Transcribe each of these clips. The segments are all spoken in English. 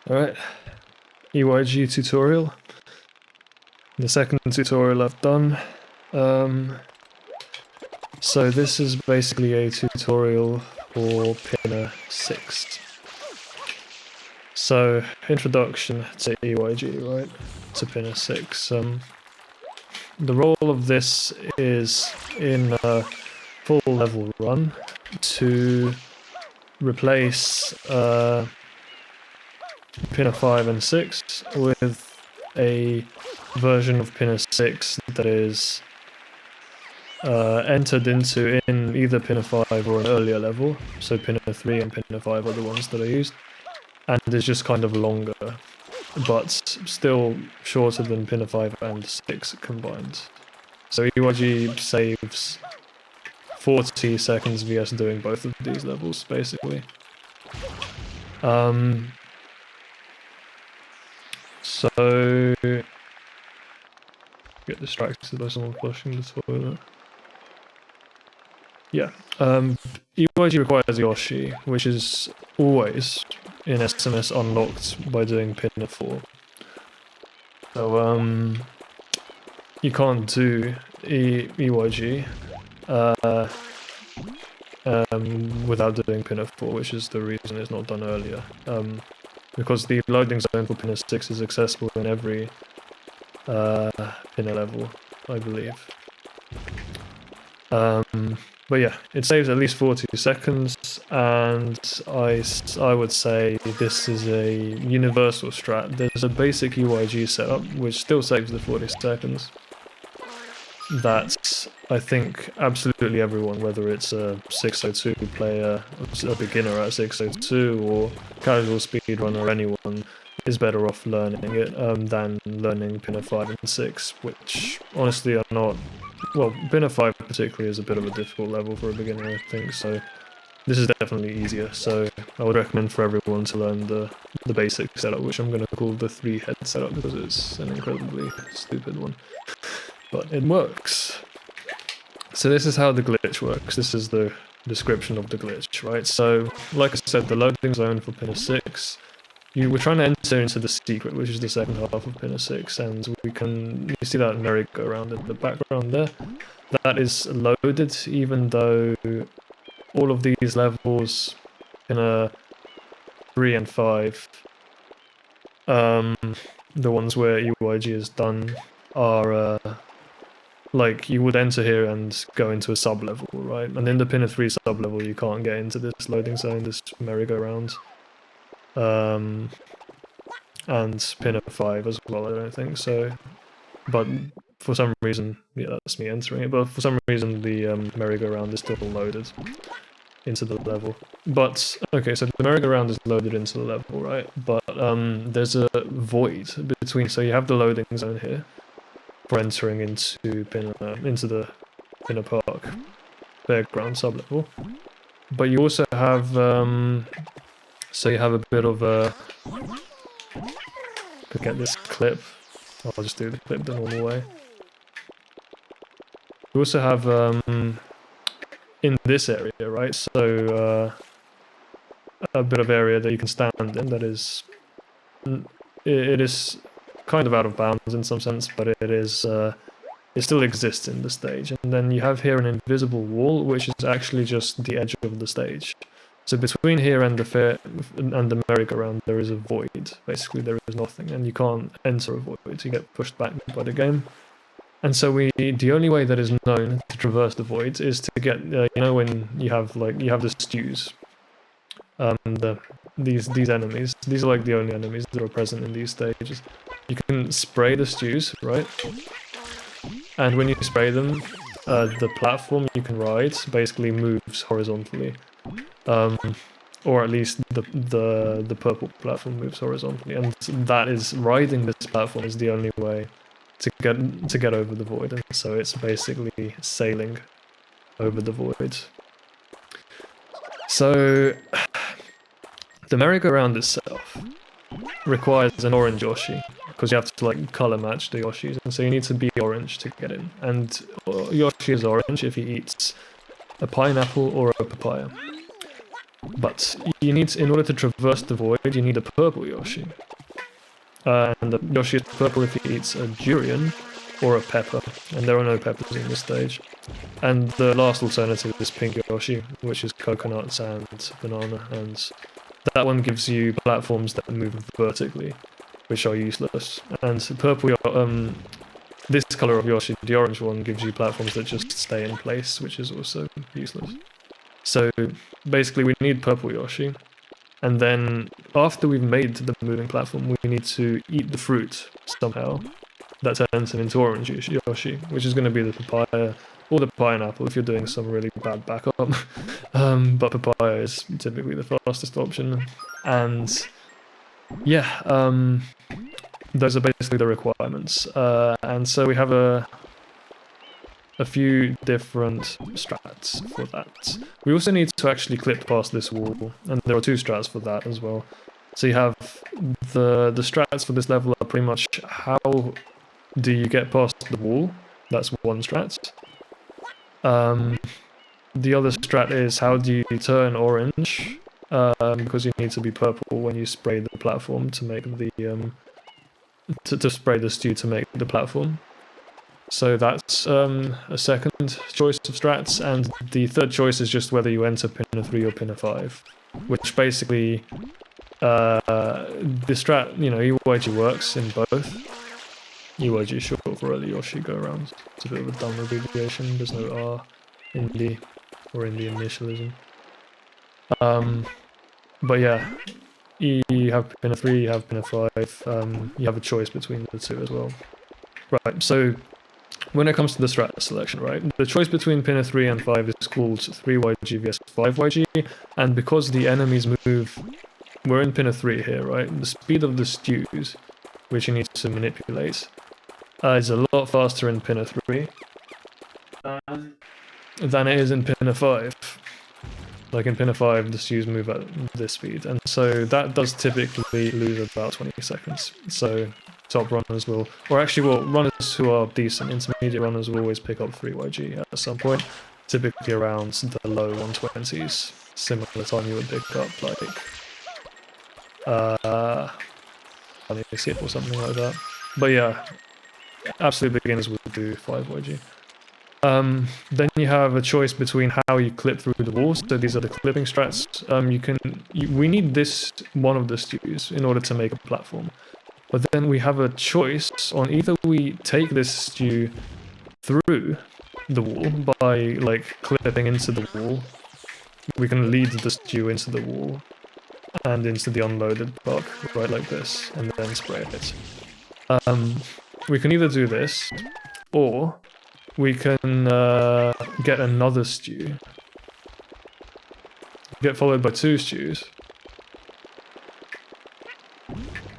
Alright, EYG tutorial. The second tutorial I've done. So this is basically a tutorial for Pinner 6. So, introduction to EYG, right? To Pinner 6. The role of this is in a full level run to replace Pinner 5 and 6 with a version of Pinner 6 that is entered into in either Pinner 5 or an earlier level. So Pinner 3 and Pinner 5 are the ones that are used. And it's just kind of longer, but still shorter than Pinner 5 and 6 combined. So EYG saves 40 seconds vs doing both of these levels, basically. So get distracted by someone flushing the toilet. Yeah, EYG requires Yoshi, which is always in SMS unlocked by doing Pinner 4. So you can't do EYG without doing Pinner 4, which is the reason it's not done earlier. Because the loading zone for Pinner 6 is accessible in every Pinner level, I believe. But yeah, it saves at least 40 seconds, and I would say this is a universal strat. There's a basic EYG setup, which still saves the 40 seconds. That I think absolutely everyone, whether it's a 602 player, a beginner at 602, or casual speedrunner, or anyone, is better off learning it than learning Pinner 5 and 6, which honestly are not... Well, Pinner 5 particularly is a bit of a difficult level for a beginner, I think, so this is definitely easier. So I would recommend for everyone to learn the basic setup, which I'm going to call the 3-head setup because it's an incredibly stupid one. But it works. So this is how the glitch works. This is the description of the glitch, right? So, like I said, the loading zone for Pinner 6, we're trying to enter into the secret, which is the second half of Pinner 6, and you see that merry-go-round in the background there. That is loaded, even though all of these levels, Pinner 3 and 5, the ones where EYG is done, are like, you would enter here and go into a sub-level, right? And in the Pinner 3 sub-level, you can't get into this loading zone, this merry-go-round. And Pinner 5 as well, I don't think so. But for some reason, yeah, that's me entering it, but for some reason the merry-go-round is still loaded into the level. But, okay, so the merry-go-round is loaded into the level, right? But there's a void between, so you have the loading zone here for entering into the Pinner Park fairground sub-level. But you also have, so you have a bit of a... Get this clip. I'll just do the clip the normal way. You also have in this area, right? So a bit of area that you can stand in that is it is kind of out of bounds in some sense, but it is it still exists in the stage. And then you have here an invisible wall, which is actually just the edge of the stage. So between here and the merry-go-round, there is a void. Basically, there is nothing, and you can't enter a void. You get pushed back by the game. And so the only way that is known to traverse the void is to get, you know, when you have the stews, these enemies. These are like the only enemies that are present in these stages. You can spray the stews, right? And when you spray them, the platform you can ride basically moves horizontally. Or at least the purple platform moves horizontally, and that is, riding this platform is the only way to get over the void, and so it's basically sailing over the void. So the merry-go-round itself requires an orange Yoshi, because you have to like color match the Yoshis, and so you need to be orange to get in. And Yoshi is orange if he eats a pineapple or a papaya. But you need, in order to traverse the void, you need a purple Yoshi. And the Yoshi is purple if he eats a durian or a pepper, and there are no peppers in this stage. And the last alternative is pink Yoshi, which is coconuts and banana, and that one gives you platforms that move vertically, which are useless. And purple, this color of Yoshi, the orange one, gives you platforms that just stay in place, which is also useless. So basically we need purple Yoshi, and then after we've made the moving platform, we need to eat the fruit somehow. That turns him into orange Yoshi, which is going to be the papaya or the pineapple if you're doing some really bad backup. But papaya is typically the fastest option. And yeah, those are basically the requirements. And so we have a few different strats for that. We also need to actually clip past this wall, and there are 2 strats for that as well. So you have the strats for this level are pretty much how do you get past the wall? That's one strat. The other strat is how do you turn orange? Because you need to be purple when you spray the platform to make the to spray the stew to make the platform. So that's a second choice of strats, and the third choice is just whether you enter pinner 3 or pinner 5, which basically the strat, you know, EYG works in both. EYG is short for early Yoshi-Go-Round. It's a bit of a dumb abbreviation. There's no R in the initialism. But yeah, you have pinner 3, you have pinner 5. You have a choice between the 2 as well. Right. So when it comes to the strat selection, right, the choice between pinner 3 and 5 is called 3YG vs 5YG, and because the enemies move, we're in pinner 3 here, right? The speed of the stews, which you need to manipulate, is a lot faster in pinner 3 than it is in pinner 5. Like in pinner 5, the stews move at this speed, and so that does typically lose about 20 seconds. So top runners will, or actually, well, runners who are decent, intermediate runners will always pick up 3YG at some point, typically around the low 120s, similar time you would pick up like skip or something like that. But yeah, absolute beginners would do 5YG. Then you have a choice between how you clip through the walls. So these are the clipping strats. We need this one of the stews in order to make a platform. But then we have a choice on either we take this stew through the wall by like clipping into the wall. We can lead the stew into the wall and into the unloaded block, right like this, and then spray it. We can either do this, or we can get another stew, get followed by 2 stews,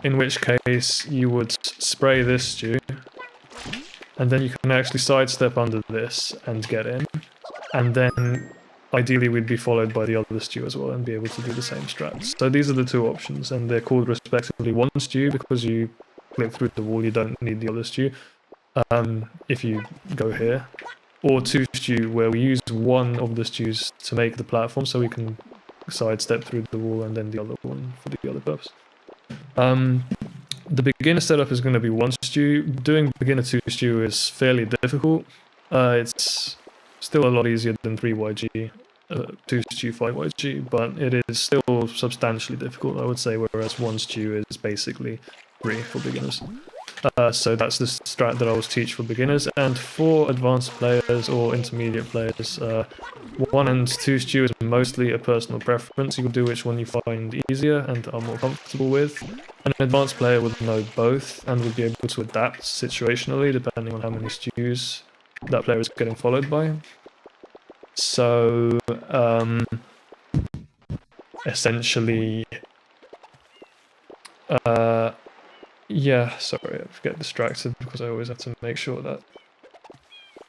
in which case you would spray this stew, and then you can actually sidestep under this and get in, and then ideally we'd be followed by the other stew as well and be able to do the same strats. So these are the 2 options, and they're called respectively 1 stew because you clip through the wall, you don't need the other stew. If you go here, or 2 stew, where we use one of the stews to make the platform so we can sidestep through the wall, and then the other one for the other purpose. The beginner setup is going to be 1 stew. Doing beginner 2 stew is fairly difficult. It's still a lot easier than 3YG, 2 stew 5YG, but it is still substantially difficult, I would say, whereas 1 stew is basically free for beginners. So that's the strat that I will teach for beginners, and for advanced players or intermediate players, 1 and 2 stew is mostly a personal preference. You can do which one you find easier and are more comfortable with. An advanced player would know both and would be able to adapt situationally depending on how many stews that player is getting followed by. So essentially, yeah, sorry, I get distracted because I always have to make sure that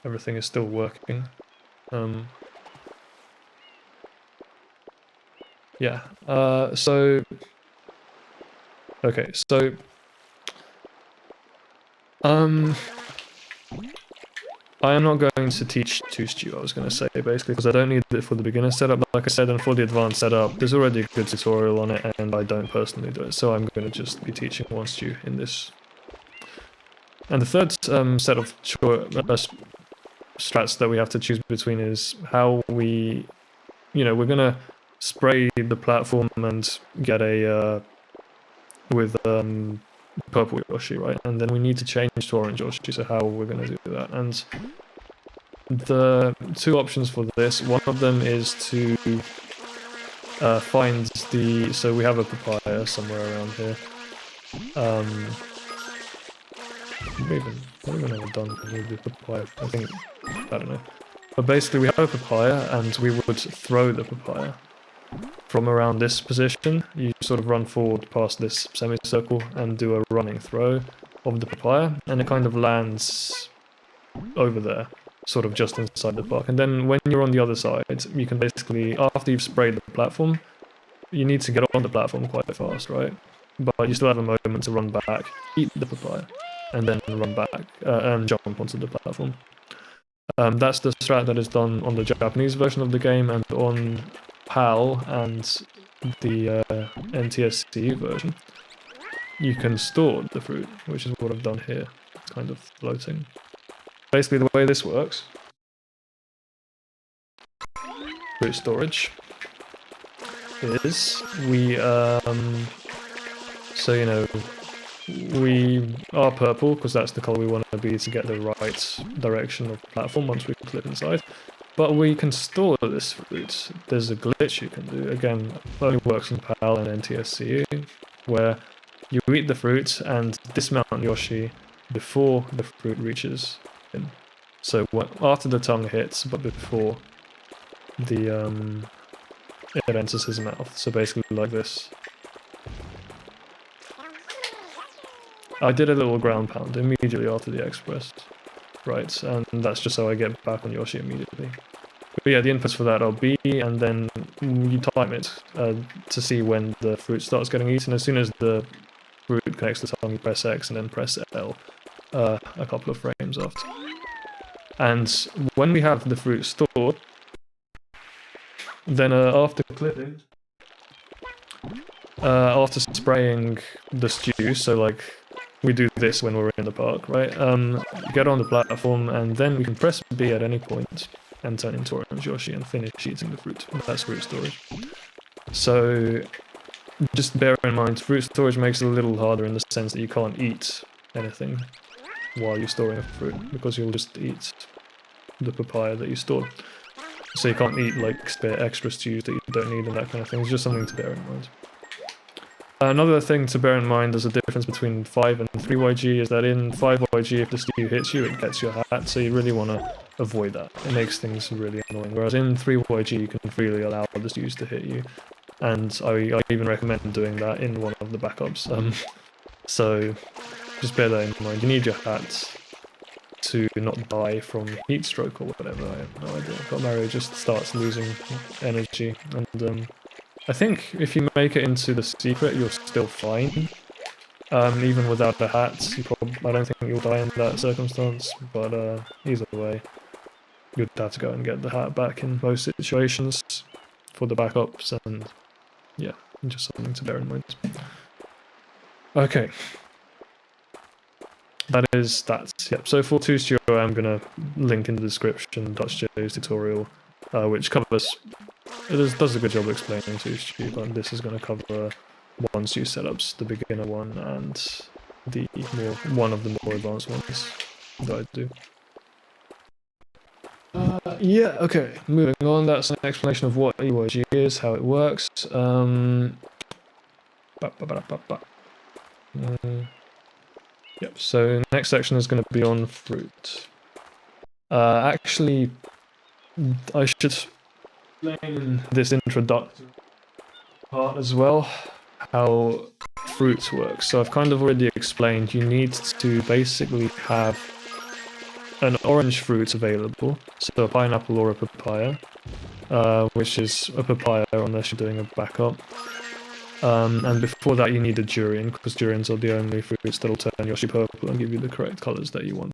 everything is still working. Yeah, so... Okay, so... I am not going to teach to stew, I was going to say, basically, because I don't need it for the beginner setup, like I said, and for the advanced setup, there's already a good tutorial on it, and I don't personally do it, so I'm going to just be teaching one stew in this. And the third set of strats that we have to choose between is how we, we're going to spray the platform and get a, with purple Yoshi, right? And then we need to change to orange Yoshi, so how we're going to do that. And the two options for this, one of them is to find the, so we have a papaya somewhere around here. What have I done with the papaya? I don't know. But basically we have a papaya and we would throw the papaya from around this position. You sort of run forward past this semicircle and do a running throw of the papaya, and it kind of lands over there, sort of just inside the park. And then when you're on the other side, you can basically, after you've sprayed the platform, you need to get on the platform quite fast, right? But you still have a moment to run back, eat the papaya, and then run back and jump onto the platform. That's the strat that is done on the Japanese version of the game, and on PAL and the NTSC version, you can store the fruit, which is what I've done here. It's kind of floating. Basically, the way this works, fruit storage, is we, we are purple because that's the color we want to be to get the right direction of the platform once we clip inside. But we can store this fruit. There's a glitch you can do. Again, only works in PAL and NTSC, where you eat the fruit and dismount Yoshi before the fruit reaches him. So after the tongue hits, but before the it enters his mouth. So basically like this. I did a little ground pound immediately after the express, right? And that's just so I get back on Yoshi immediately. But yeah, the inputs for that are B, and then you time it to see when the fruit starts getting eaten. As soon as the fruit connects the tongue, you press X and then press L a couple of frames after. And when we have the fruit stored, then after clipping, after spraying the stew, so like we do this when we're in the park, right? Get on the platform, and then we can press B at any point and turn into orange Yoshi and finish eating the fruit. That's fruit storage. So just bear in mind, fruit storage makes it a little harder in the sense that you can't eat anything while you're storing a fruit, because you'll just eat the papaya that you stored. So you can't eat like spare extra stews that you don't need and that kind of thing. It's just something to bear in mind. Another thing to bear in mind as a difference between 5 and 3YG is that in 5YG, if the stew hits you, it gets your hat, so you really want to avoid that. It makes things really annoying. Whereas in 3YG, you can freely allow the stews to hit you, and I even recommend doing that in one of the backups. So just bear that in mind. You need your hat to not die from heat stroke or whatever. I have no idea. But Mario just starts losing energy, and I think if you make it into the secret, you're still fine. Even without a hat, I don't think you'll die in that circumstance, but either way, you'd have to go and get the hat back in most situations for the backups, and yeah, just something to bear in mind. Okay. That is that. Yep. So for 2Studio, I'm gonna link in the description DutchJ's tutorial, which covers. It does a good job of explaining 2Studio, but this is gonna cover 1Stu setups, the beginner one, and the one of the more advanced ones that I do. Yeah. Okay. Moving on. That's an explanation of what EYG is, how it works. Yep, so next section is going to be on fruit. Actually, I should explain this introductory part as well, how fruit works. So I've kind of already explained you need to basically have an orange fruit available, so a pineapple or a papaya, which is a papaya unless you're doing a backup. And before that you need a durian, because durians are the only fruits that'll turn Yoshi purple and give you the correct colours that you want.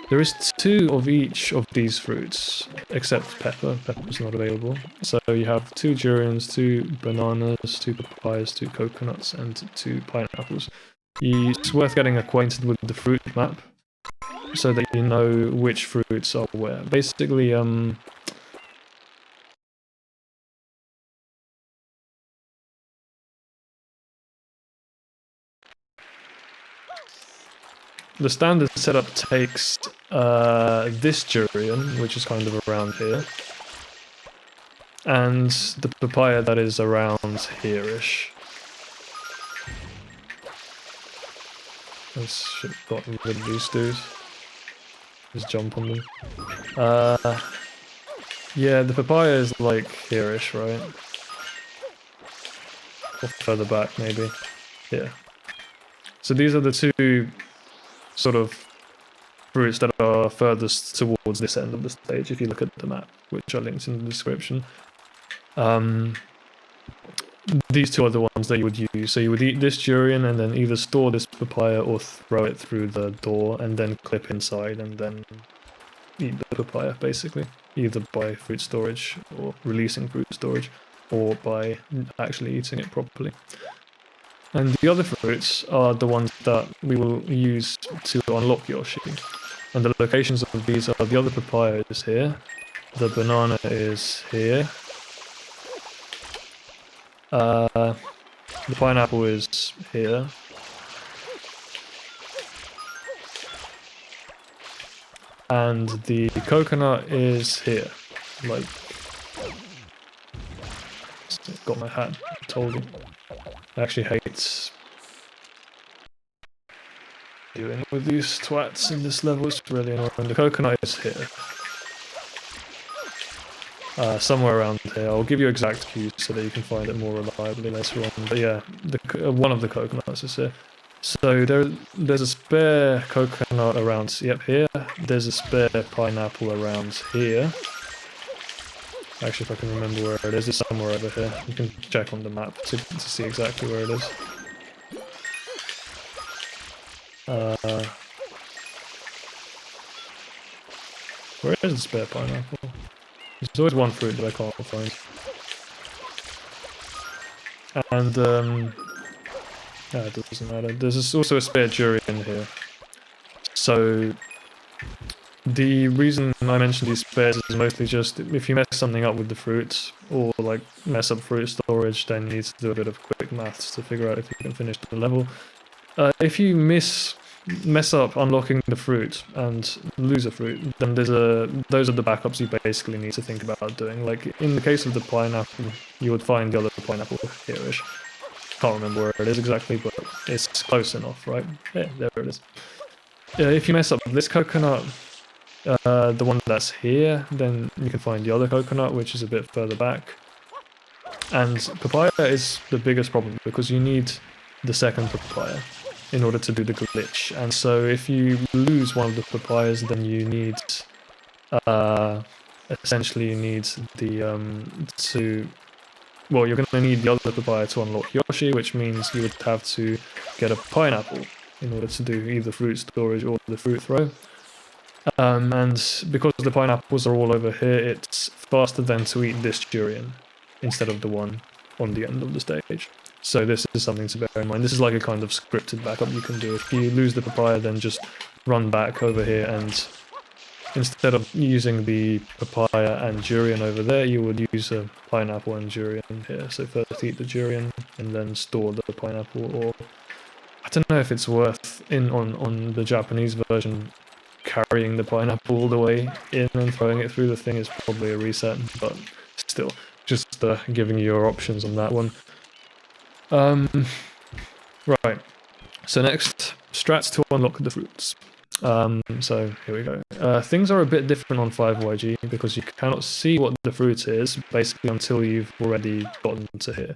There is 2 of each of these fruits, except pepper. Pepper's not available. So you have 2 durians, 2 bananas, 2 papayas, 2 coconuts, and 2 pineapples. It's worth getting acquainted with the fruit map so that you know which fruits are where. Basically, the standard setup takes this durian, which is kind of around here, and the papaya that is around here-ish. I should have gotten rid of these dudes. Just jump on them. Yeah, the papaya is like here-ish, right? Or further back, maybe. Yeah. So these are the 2 sort of fruits that are furthest towards this end of the stage, if you look at the map, which are linked in the description. These 2 are the ones that you would use. So you would eat this durian and then either store this papaya or throw it through the door and then clip inside and then eat the papaya, basically. Either by fruit storage or releasing fruit storage or by actually eating it properly. And the other fruits are the ones that we will use to unlock Yoshi. And the locations of these are the other papaya is here, the banana is here, the pineapple is here, and the coconut is here. Like, got my hat, told you. I actually hate dealing with these twats in this level, it's really annoying. The coconut is here. Somewhere around here. I'll give you exact cues so that you can find it more reliably later on. But yeah, one of the coconuts is here. So there's a spare coconut around, yep, here. There's a spare pineapple around here. Actually, if I can remember where it is, it's somewhere over here. You can check on the map to see exactly where it is. Where is the spare pineapple? There's always one fruit that I can't find. And, it doesn't matter. There's also a spare durian here. So, the reason I mention these spares is mostly just if you mess something up with the fruits, or like mess up fruit storage, then you need to do a bit of quick maths to figure out if you can finish the level. If you mess up unlocking the fruit and lose a fruit, then those are the backups you basically need to think about doing. Like in the case of the pineapple, you would find the other pineapple here-ish. Can't remember where it is exactly, but it's close enough, right? Yeah, there it is. If you mess up this coconut, the one that's here, then you can find the other coconut, which is a bit further back. And papaya is the biggest problem because you need the second papaya in order to do the glitch. And so if you lose one of the papayas, then you need essentially you need the you're going to need the other papaya to unlock Yoshi, which means you would have to get a pineapple in order to do either fruit storage or the fruit throw. And because the pineapples are all over here, it's faster than to eat this durian instead of the one on the end of the stage. So this is something to bear in mind. This is like a kind of scripted backup you can do. If you lose the papaya, then just run back over here, and instead of using the papaya and durian over there, you would use a pineapple and durian here. So first eat the durian and then store the pineapple, or I don't know if it's worth on the Japanese version carrying the pineapple all the way in and throwing it through the thing is probably a reset, but still, just giving you your options on that one. Right, so next, strats to unlock the fruits. So here we go. Things are a bit different on 5YG because you cannot see what the fruit is basically until you've already gotten to here.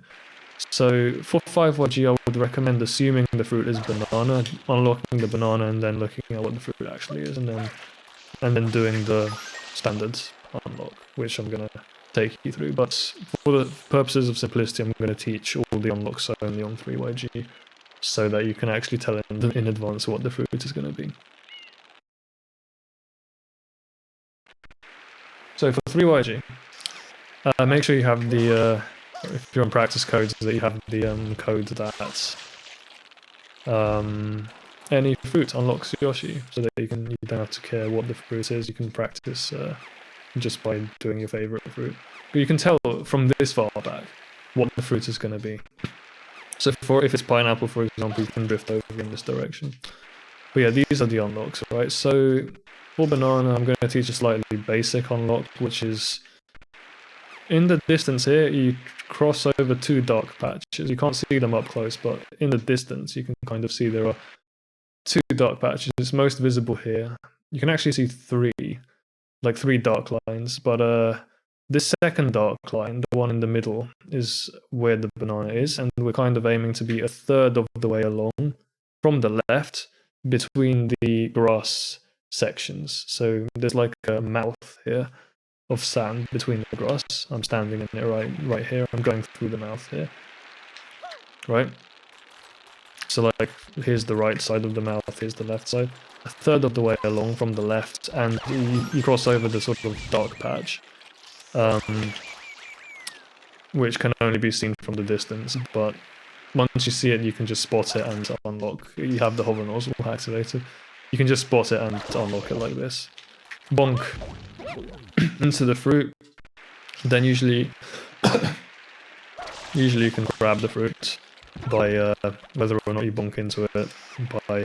So for 5YG, I would recommend assuming the fruit is banana, unlocking the banana, and then looking at what the fruit actually is, and then doing the standard unlock, which I'm gonna take you through. But for the purposes of simplicity, I'm gonna teach all the unlocks only on 3YG, so that you can actually tell in advance what the fruit is gonna be. So for 3YG, make sure you have the, if you're on practice codes, that you have the code that any fruit unlocks Yoshi, so that you don't have to care what the fruit is. You can practice just by doing your favorite fruit. But you can tell from this far back what the fruit is going to be. So if it's pineapple, for example, you can drift over in this direction. But yeah, these are the unlocks, right? So for banana, I'm going to teach a slightly basic unlock, which is in the distance here, you cross over 2 dark patches. You can't see them up close, but in the distance, you can kind of see there are 2 dark patches. It's most visible here. You can actually see 3 dark lines, but this second dark line, the one in the middle, is where the banana is, and we're kind of aiming to be a third of the way along from the left between the grass sections. So there's like a mouth here of sand between the grass. I'm standing in it right here. I'm going through the mouth here. Right? So like here's the right side of the mouth, here's the left side. A third of the way along from the left, and you cross over the sort of dark patch. Which can only be seen from the distance, but once you see it, you can just spot it and unlock. You have the hover nozzle activated. You can just spot it and unlock it like this. Bonk into the fruit. Then usually you can grab the fruit by whether or not you bonk into it by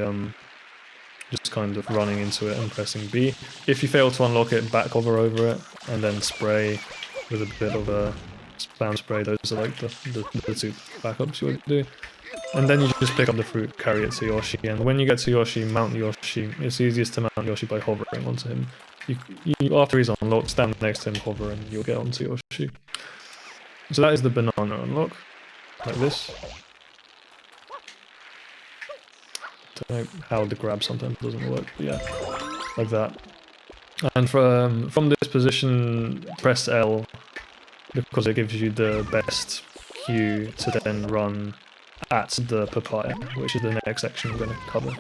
just kind of running into it and pressing B. If you fail to unlock it, back hover over it and then spray with a bit of a spam spray. Those are like the 2 backups you would do. And then you just pick up the fruit, carry it to Yoshi, and when you get to Yoshi, mount Yoshi. It's easiest to mount Yoshi by hovering onto him. You after he's unlocked, stand next to him, hover, and you'll get onto Yoshi. So that is the banana unlock, like this. Don't know how the grab sometimes doesn't work, but yeah, like that. And from this position, press L, because it gives you the best cue to then run at the papaya, which is the next section we're going to cover.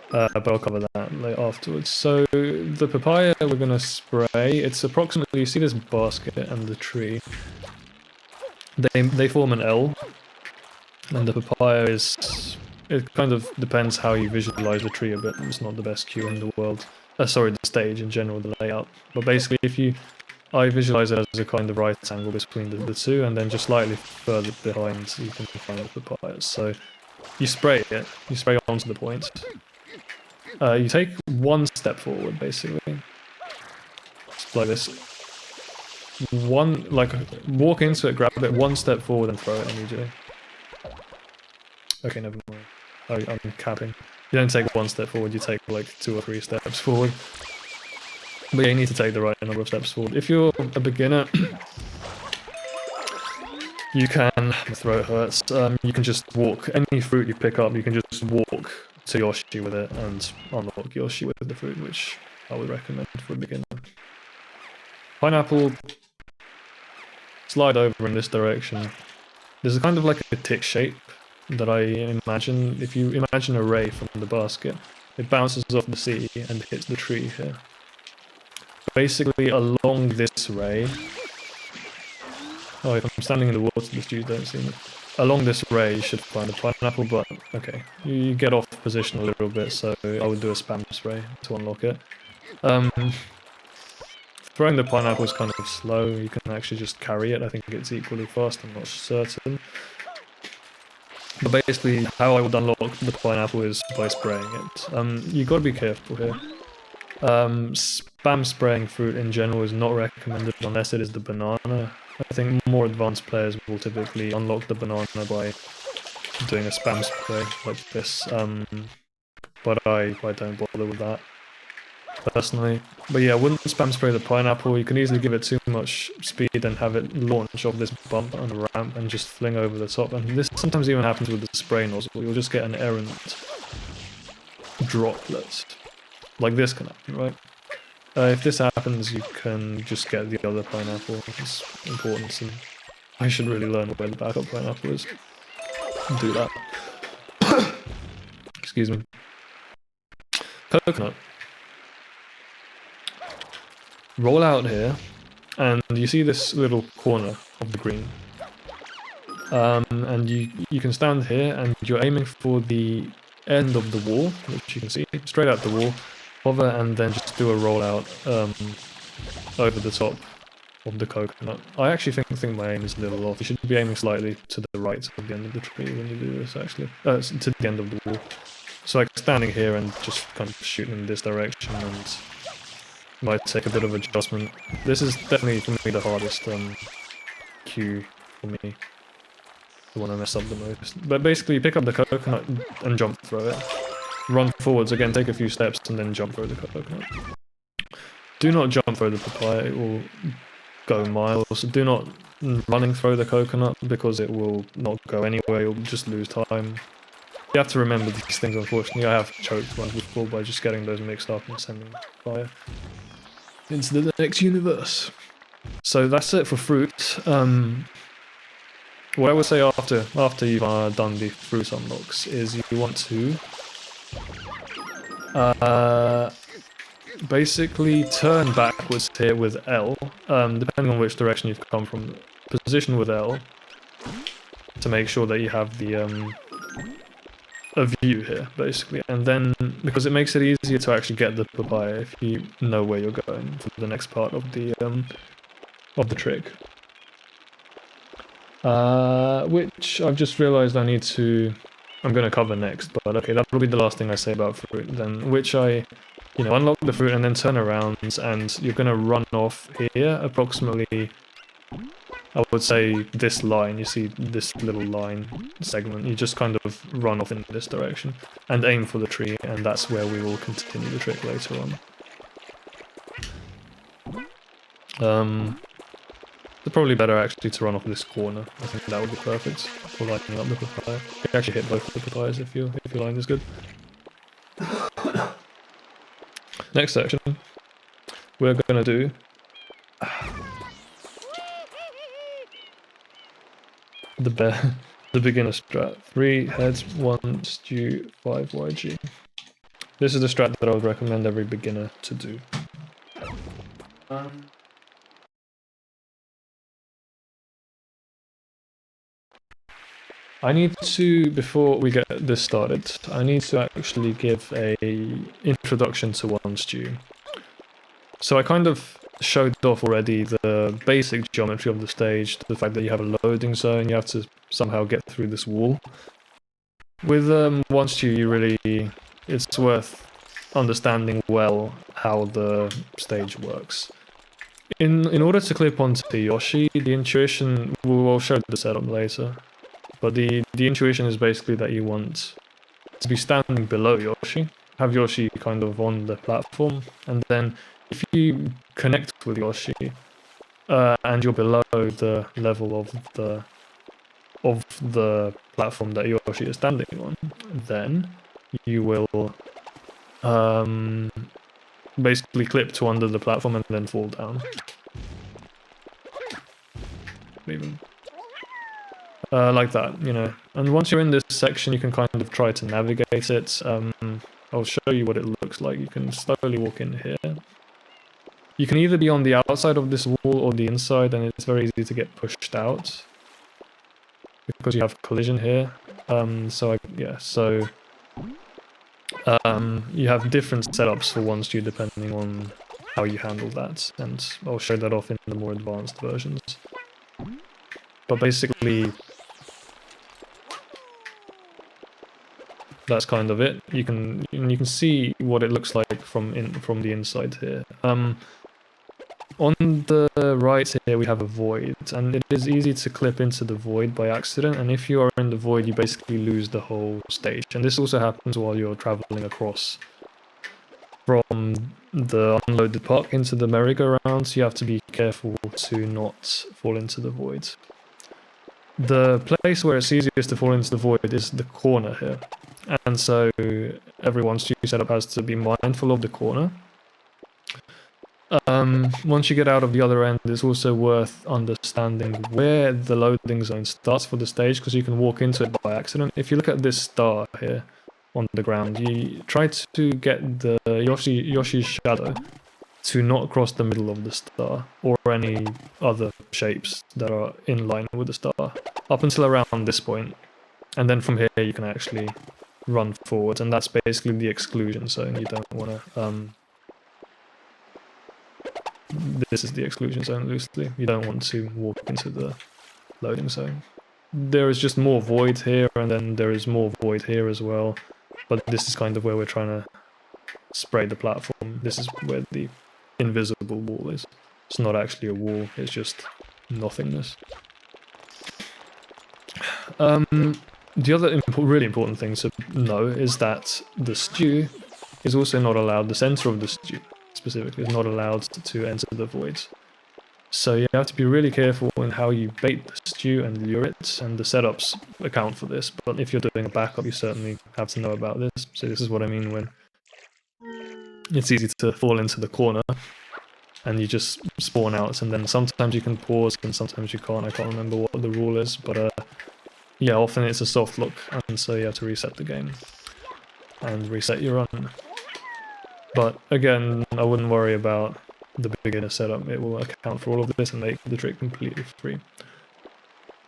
But I'll cover that later afterwards. So the papaya we're going to spray, it's approximately, you see this basket and the tree, they form an L, and the papaya is, it kind of depends how you visualize the tree a bit. It's not the best cue in the world. Sorry, the stage in general, the layout. But basically, I visualize it as a kind of right angle between the 2, and then just slightly further behind you can find the papayas. So you spray it, you spray onto the point. You take 1 step forward, basically. Just like this. Walk into it, grab it, 1 step forward and throw it immediately. Okay, never mind. I'm capping. You don't take 1 step forward, you take like 2 or 3 steps forward. But yeah, you need to take the right number of steps forward. If you're a beginner, you can, the throat hurts, you can just walk. Any fruit you pick up, you can just walk to Yoshi with it and unlock Yoshi with the fruit, which I would recommend for a beginner. Pineapple, slide over in this direction. There's a kind of like a tick shape that I imagine. If you imagine a ray from the basket, it bounces off the sea and hits the tree here. Basically along this ray, oh, if I'm standing in the water, the students don't see me. Along this ray you should find a pineapple, but okay, you get off position a little bit, so I would do a spam spray to unlock it. Throwing the pineapple is kind of slow. You can actually just carry it. I think it's equally fast, I'm not certain. But basically, how I would unlock the pineapple is by spraying it. You gotta be careful here. Spam spraying fruit in general is not recommended unless it is the banana. I think more advanced players will typically unlock the banana by doing a spam spray like this. But I don't bother with that personally. But yeah, I wouldn't spam spray the pineapple. You can easily give it too much speed and have it launch off this bump on the ramp and just fling over the top. And this sometimes even happens with the spray nozzle. You'll just get an errant droplet. Like this can happen, right? If this happens, you can just get the other pineapple, which is important, and I should really learn where the backup pineapple is. Do that. Excuse me. Coconut. roll out here, and you see this little corner of the green. And you can stand here, and you're aiming for the end of the wall, which you can see, straight out the wall, hover, and then just do a rollout over the top of the coconut. I actually think my aim is a little off. You should be aiming slightly to the right of the end of the tree when you do this, actually. To the end of the wall. So like standing here and just kind of shooting in this direction, and might take a bit of adjustment. This is definitely for me the hardest cue for me. The one I mess up the most. But basically pick up the coconut and jump throw it. Run forwards again, take a few steps, and then jump throw the coconut. Do not jump throw the papaya, it will go miles. Do not running throw the coconut because it will not go anywhere, you'll just lose time. You have to remember these things, unfortunately. I have choked once before by just getting those mixed up and sending fire into the next universe. So that's it for fruit. What I would say after you've done the fruit unlocks is you want to basically turn backwards here with L, depending on which direction you've come from. Position with L to make sure that you have the a view here, basically, and then because it makes it easier to actually get the papaya if you know where you're going for the next part of the trick. Which I've just realized I'm going to cover next, but okay, that'll be the last thing I say about fruit then, which I, unlock the fruit and then turn around, and you're going to run off here, approximately, I would say this line, you see this little line segment, you just kind of run off in this direction, and aim for the tree, and that's where we will continue the trick later on. It's probably better actually to run off this corner. I think that would be perfect for lighting up the papaya. You can actually hit both of the papayas if your line is good. Next section, we're gonna do the beginner strat. 3 heads, 1 stew, 5 YG. This is the strat that I would recommend every beginner to do. I need to, before we get this started, I need to actually give a introduction to one stew. So I kind of showed off already the basic geometry of the stage, the fact that you have a loading zone, you have to somehow get through this wall. With one stew, it's worth understanding well how the stage works. In order to clip onto Yoshi, the intuition, we'll show the setup later. But the intuition is basically that you want to be standing below Yoshi, have Yoshi kind of on the platform, and then if you connect with Yoshi and you're below the level of the platform that Yoshi is standing on, then you will basically clip to under the platform and then fall down. Like that, And once you're in this section, you can kind of try to navigate it. I'll show you what it looks like. You can slowly walk in here. You can either be on the outside of this wall or the inside, and it's very easy to get pushed out because you have collision here. You have different setups for one stew depending on how you handle that, and I'll show that off in the more advanced versions. But basically, that's kind of it. You can see what it looks like from the inside here. On the right here we have a void, and it is easy to clip into the void by accident, and if you are in the void you basically lose the whole stage. And this also happens while you're traveling across from the unloaded park into the merry-go-round, so you have to be careful to not fall into the void. The place where it's easiest to fall into the void is the corner here, and so everyone's stew setup has to be mindful of the corner. Once you get out of the other end, it's also worth understanding where the loading zone starts for the stage, because you can walk into it by accident. If you look at this star here on the ground, you try to get the Yoshi's shadow to not cross the middle of the star or any other shapes that are in line with the star up until around this point. And then from here you can actually run forward, and that's basically the exclusion zone. You don't want to this is the exclusion zone loosely. You don't want to walk into the loading zone. There is just more void here, and then there is more void here as well, but this is kind of where we're trying to spray the platform. This is where the invisible wall is. It's not actually a wall, it's just nothingness. The other really important thing to know is that the stew is also not allowed, the center of the stew specifically is not allowed to enter the voids. So you have to be really careful in how you bait the stew and lure it, and the setups account for this, but if you're doing a backup you certainly have to know about this. So this is what I mean when it's easy to fall into the corner and you just spawn out, and then sometimes you can pause and sometimes you can't. I can't remember what the rule is, but yeah, often it's a soft lock, and so you have to reset the game and reset your run. But again, I wouldn't worry about the beginner setup. It will account for all of this and make the trick completely free.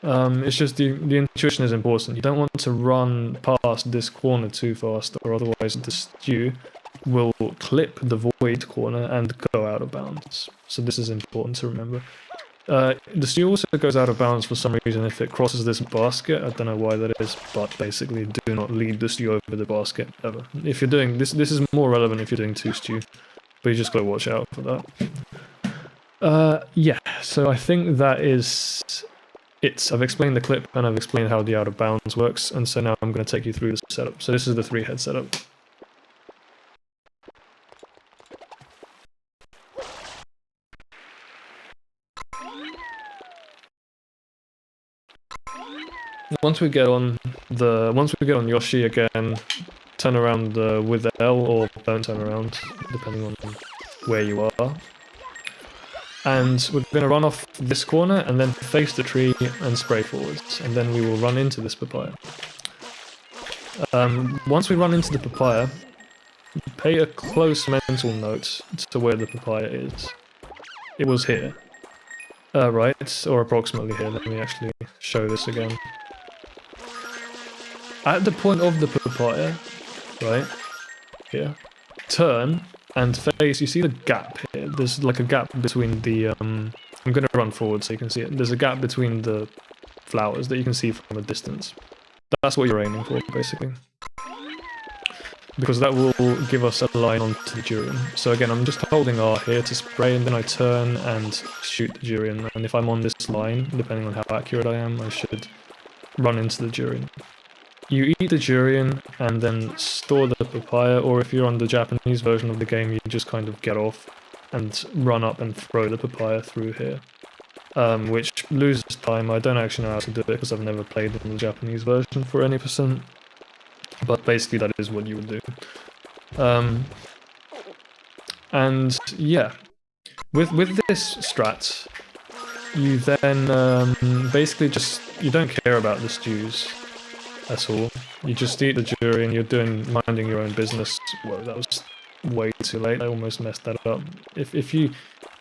It's just the intuition is important. You don't want to run past this corner too fast, or otherwise the stew will clip the void corner and go out of bounds. So this is important to remember. The stew also goes out of bounds for some reason if it crosses this basket. I don't know why that is, but basically do not lead the stew over the basket ever. If you're doing this is more relevant if you're doing 2 stew, but you just gotta watch out for that. Yeah, so I think that is it. I've explained the clip and I've explained how the out of bounds works, and so now I'm going to take you through the setup. So this is the 3-head setup. Once we get on Yoshi again, turn around with L, or don't turn around, depending on where you are. And we're going to run off this corner and then face the tree and spray forwards, and then we will run into this papaya. Once we run into the papaya, pay a close mental note to where the papaya is. It was here. Right, or approximately here. Let me actually show this again. At the point of the papaya, right, here, turn and face, you see the gap here? There's like a gap between the, I'm gonna run forward so you can see it. There's a gap between the flowers that you can see from a distance. That's what you're aiming for, basically. Because that will give us a line onto the durian. So again, I'm just holding R here to spray, and then I turn and shoot the durian. And if I'm on this line, depending on how accurate I am, I should run into the durian. You eat the durian and then store the papaya, or if you're on the Japanese version of the game, you just kind of get off and run up and throw the papaya through here. Which loses time. I don't actually know how to do it because I've never played on the Japanese version for any %. But basically that is what you would do. And yeah, with this strat, you then basically just, you don't care about the stews at all. You just eat the durian, you're minding your own business. Whoa, that was way too late. I almost messed that up. If you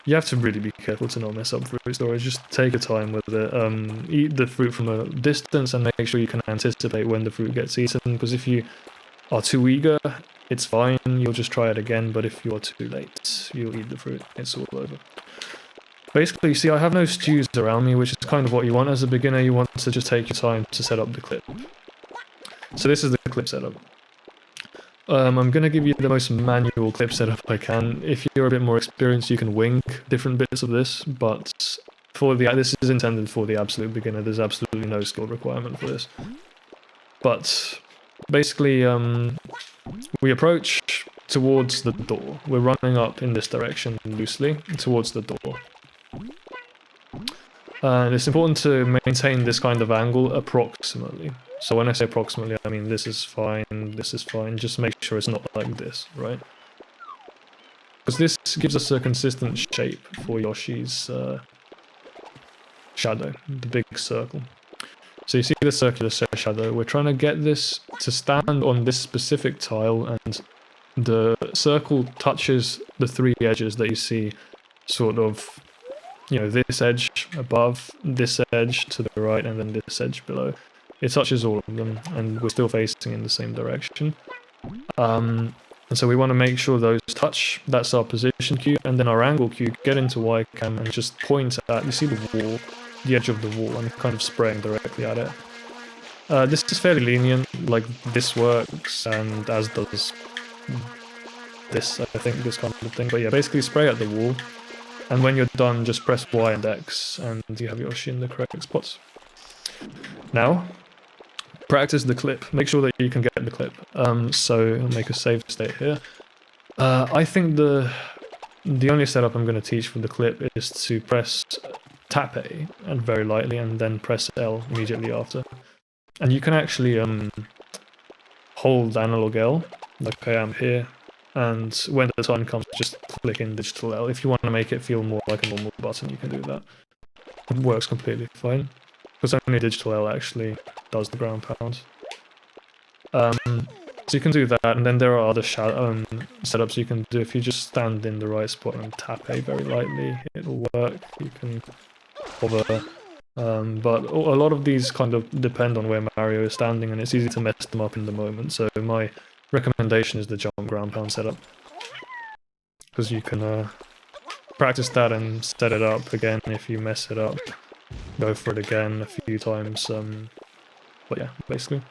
have to really be careful to not mess up fruit storage. Just take your time with it. Eat the fruit from a distance and make sure you can anticipate when the fruit gets eaten, because if you are too eager, it's fine, you'll just try it again, but if you're too late, you'll eat the fruit, it's all over. Basically, you see, I have no stews around me, which is kind of what you want as a beginner. You want to just take your time to set up the clip. So this is the clip setup. I'm going to give you the most manual clip setup I can. If you're a bit more experienced, you can wing different bits of this, but this is intended for the absolute beginner. There's absolutely no skill requirement for this. But basically, we approach towards the door. We're running up in this direction loosely towards the door. And it's important to maintain this kind of angle approximately. So when I say approximately, I mean this is fine, just make sure it's not like this, right? Because this gives us a consistent shape for Yoshi's shadow, the big circle. So you see the circular shadow, we're trying to get this to stand on this specific tile and the circle touches the three edges that you see, sort of, you know, this edge above, this edge to the right, and then this edge below. It touches all of them, and we're still facing in the same direction. And so we want to make sure those touch. That's our position cue, and then our angle cue. Get into Y cam and just point at. You see the wall, the edge of the wall, and kind of spraying directly at it. This is fairly lenient. Like this works, and as does this. I think this kind of thing. But yeah, basically spray at the wall, and when you're done, just press Y and X, and you have Yoshi in the correct spots. Now, practice the clip. Make sure that you can get the clip. So I'll make a save state here. I think the only setup I'm going to teach for the clip is to press tap A and very lightly, and then press L immediately after. And you can actually hold analog L, like I am here, and when the time comes, just click in digital L. If you want to make it feel more like a normal button, you can do that. It works completely fine, because only digital L actually does the ground pound. So you can do that, and then there are other setups you can do. If you just stand in the right spot and tap A very lightly, it'll work. You can hover. But a lot of these kind of depend on where Mario is standing, and it's easy to mess them up in the moment. So my recommendation is the jump ground pound setup, because you can practice that and set it up again. If you mess it up, go for it again a few times. But yeah, basically.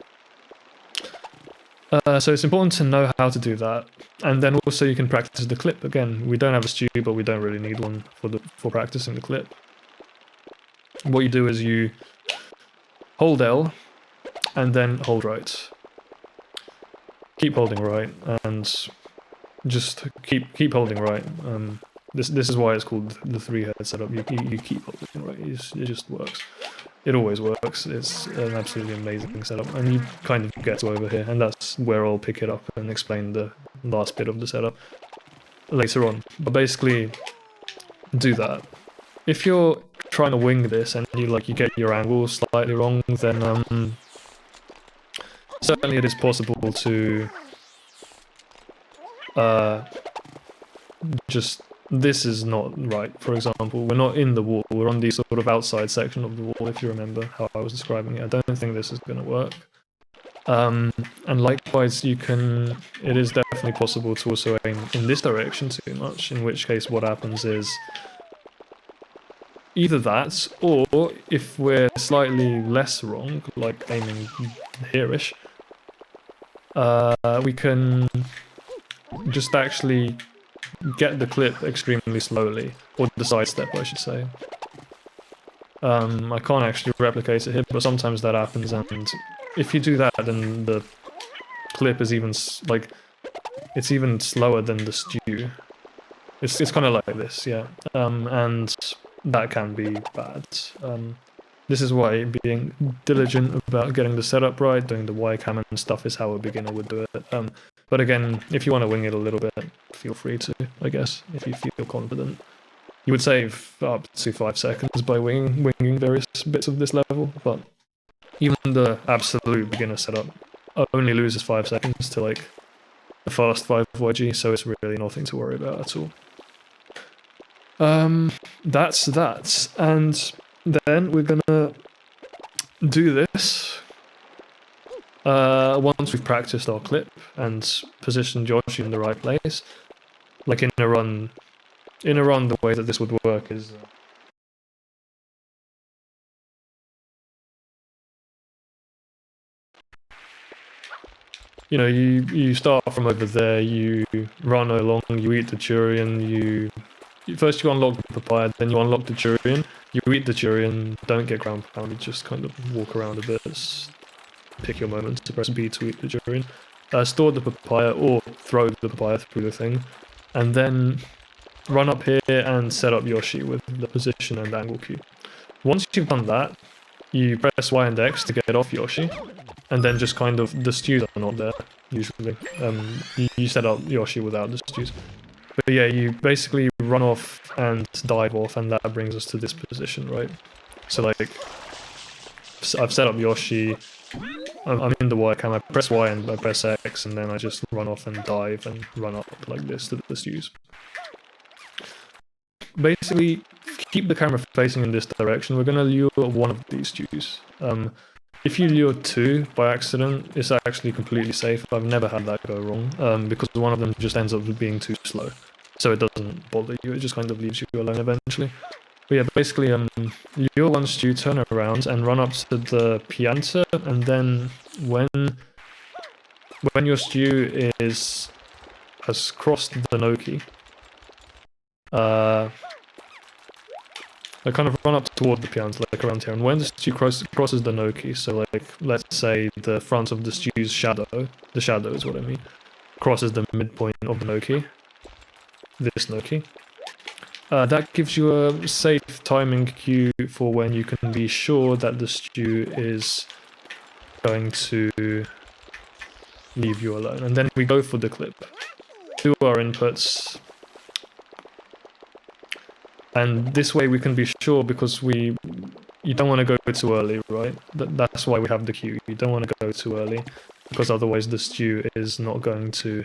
So it's important to know how to do that, and then also you can practice the clip again. We don't have a stew, but we don't really need one for practicing the clip. What you do is you hold L, and then hold right. Keep holding right, and just keep holding right. This is why it's called the three-head setup. You keep holding right. It just works. It always works. It's an absolutely amazing setup, and you kind of get to over here, and that's where I'll pick it up and explain the last bit of the setup later on. But basically, do that. If you're trying to wing this and you get your angle slightly wrong, then certainly it is possible to just. This is not right, for example. We're not in the wall, we're on the sort of outside section of the wall, if you remember how I was describing it. I don't think this is going to work. And likewise, it is definitely possible to also aim in this direction too much, in which case what happens is either that, or if we're slightly less wrong, like aiming here-ish, we can just actually get the clip extremely slowly, or the sidestep, I should say. I can't actually replicate it here, but sometimes that happens, and if you do that, then the clip is even it's even slower than the stew. It's kind of like this, yeah, and that can be bad. This is why being diligent about getting the setup right, doing the Y cam and stuff is how a beginner would do it. But again, if you want to wing it a little bit, feel free to, I guess, if you feel confident. You would save up to 5 seconds by winging various bits of this level, but even the absolute beginner setup only loses 5 seconds to like the fast 5YG, so it's really nothing to worry about at all. That's that, and then we're gonna do this once we've practiced our clip and positioned Yoshi in the right place. Like in a run, the way that this would work is you know, you start from over there, you run along, you eat the durian, first you unlock the papaya, then you unlock the durian, you eat the durian, don't get ground pounded, just kind of walk around a bit, pick your moment to press B to eat the durian, store the papaya or throw the papaya through the thing, and then run up here and set up Yoshi with the position and angle cue. Once you've done that, you press Y and X to get off Yoshi, and then just kind of, the stews are not there, usually. You set up Yoshi without the stews. But yeah, you basically run off and dive off, and that brings us to this position, right? So like, I've set up Yoshi, I'm in the Y cam, I press Y and I press X, and then I just run off and dive and run up like this to the stews. Basically, keep the camera facing in this direction. We're going to lure one of these stews. If you lure two by accident, it's actually completely safe. I've never had that go wrong, because one of them just ends up being too slow. So it doesn't bother you, it just kind of leaves you alone eventually. But yeah, basically, lure one stew, turn around, and run up to the pianta, and then when your stew has crossed the gnocchi, I kind of run up toward the pianta, like around here, and when the stew crosses the gnocchi, so like, let's say the front of the stew's shadow, the shadow is what I mean, crosses the midpoint of the gnocchi, this gnocchi, that gives you a safe timing cue for when you can be sure that the stew is going to leave you alone. And then we go for the clip. Do our inputs. And this way we can be sure, because you don't want to go too early, right? That's why we have the cue. You don't want to go too early, because otherwise the stew is not going to...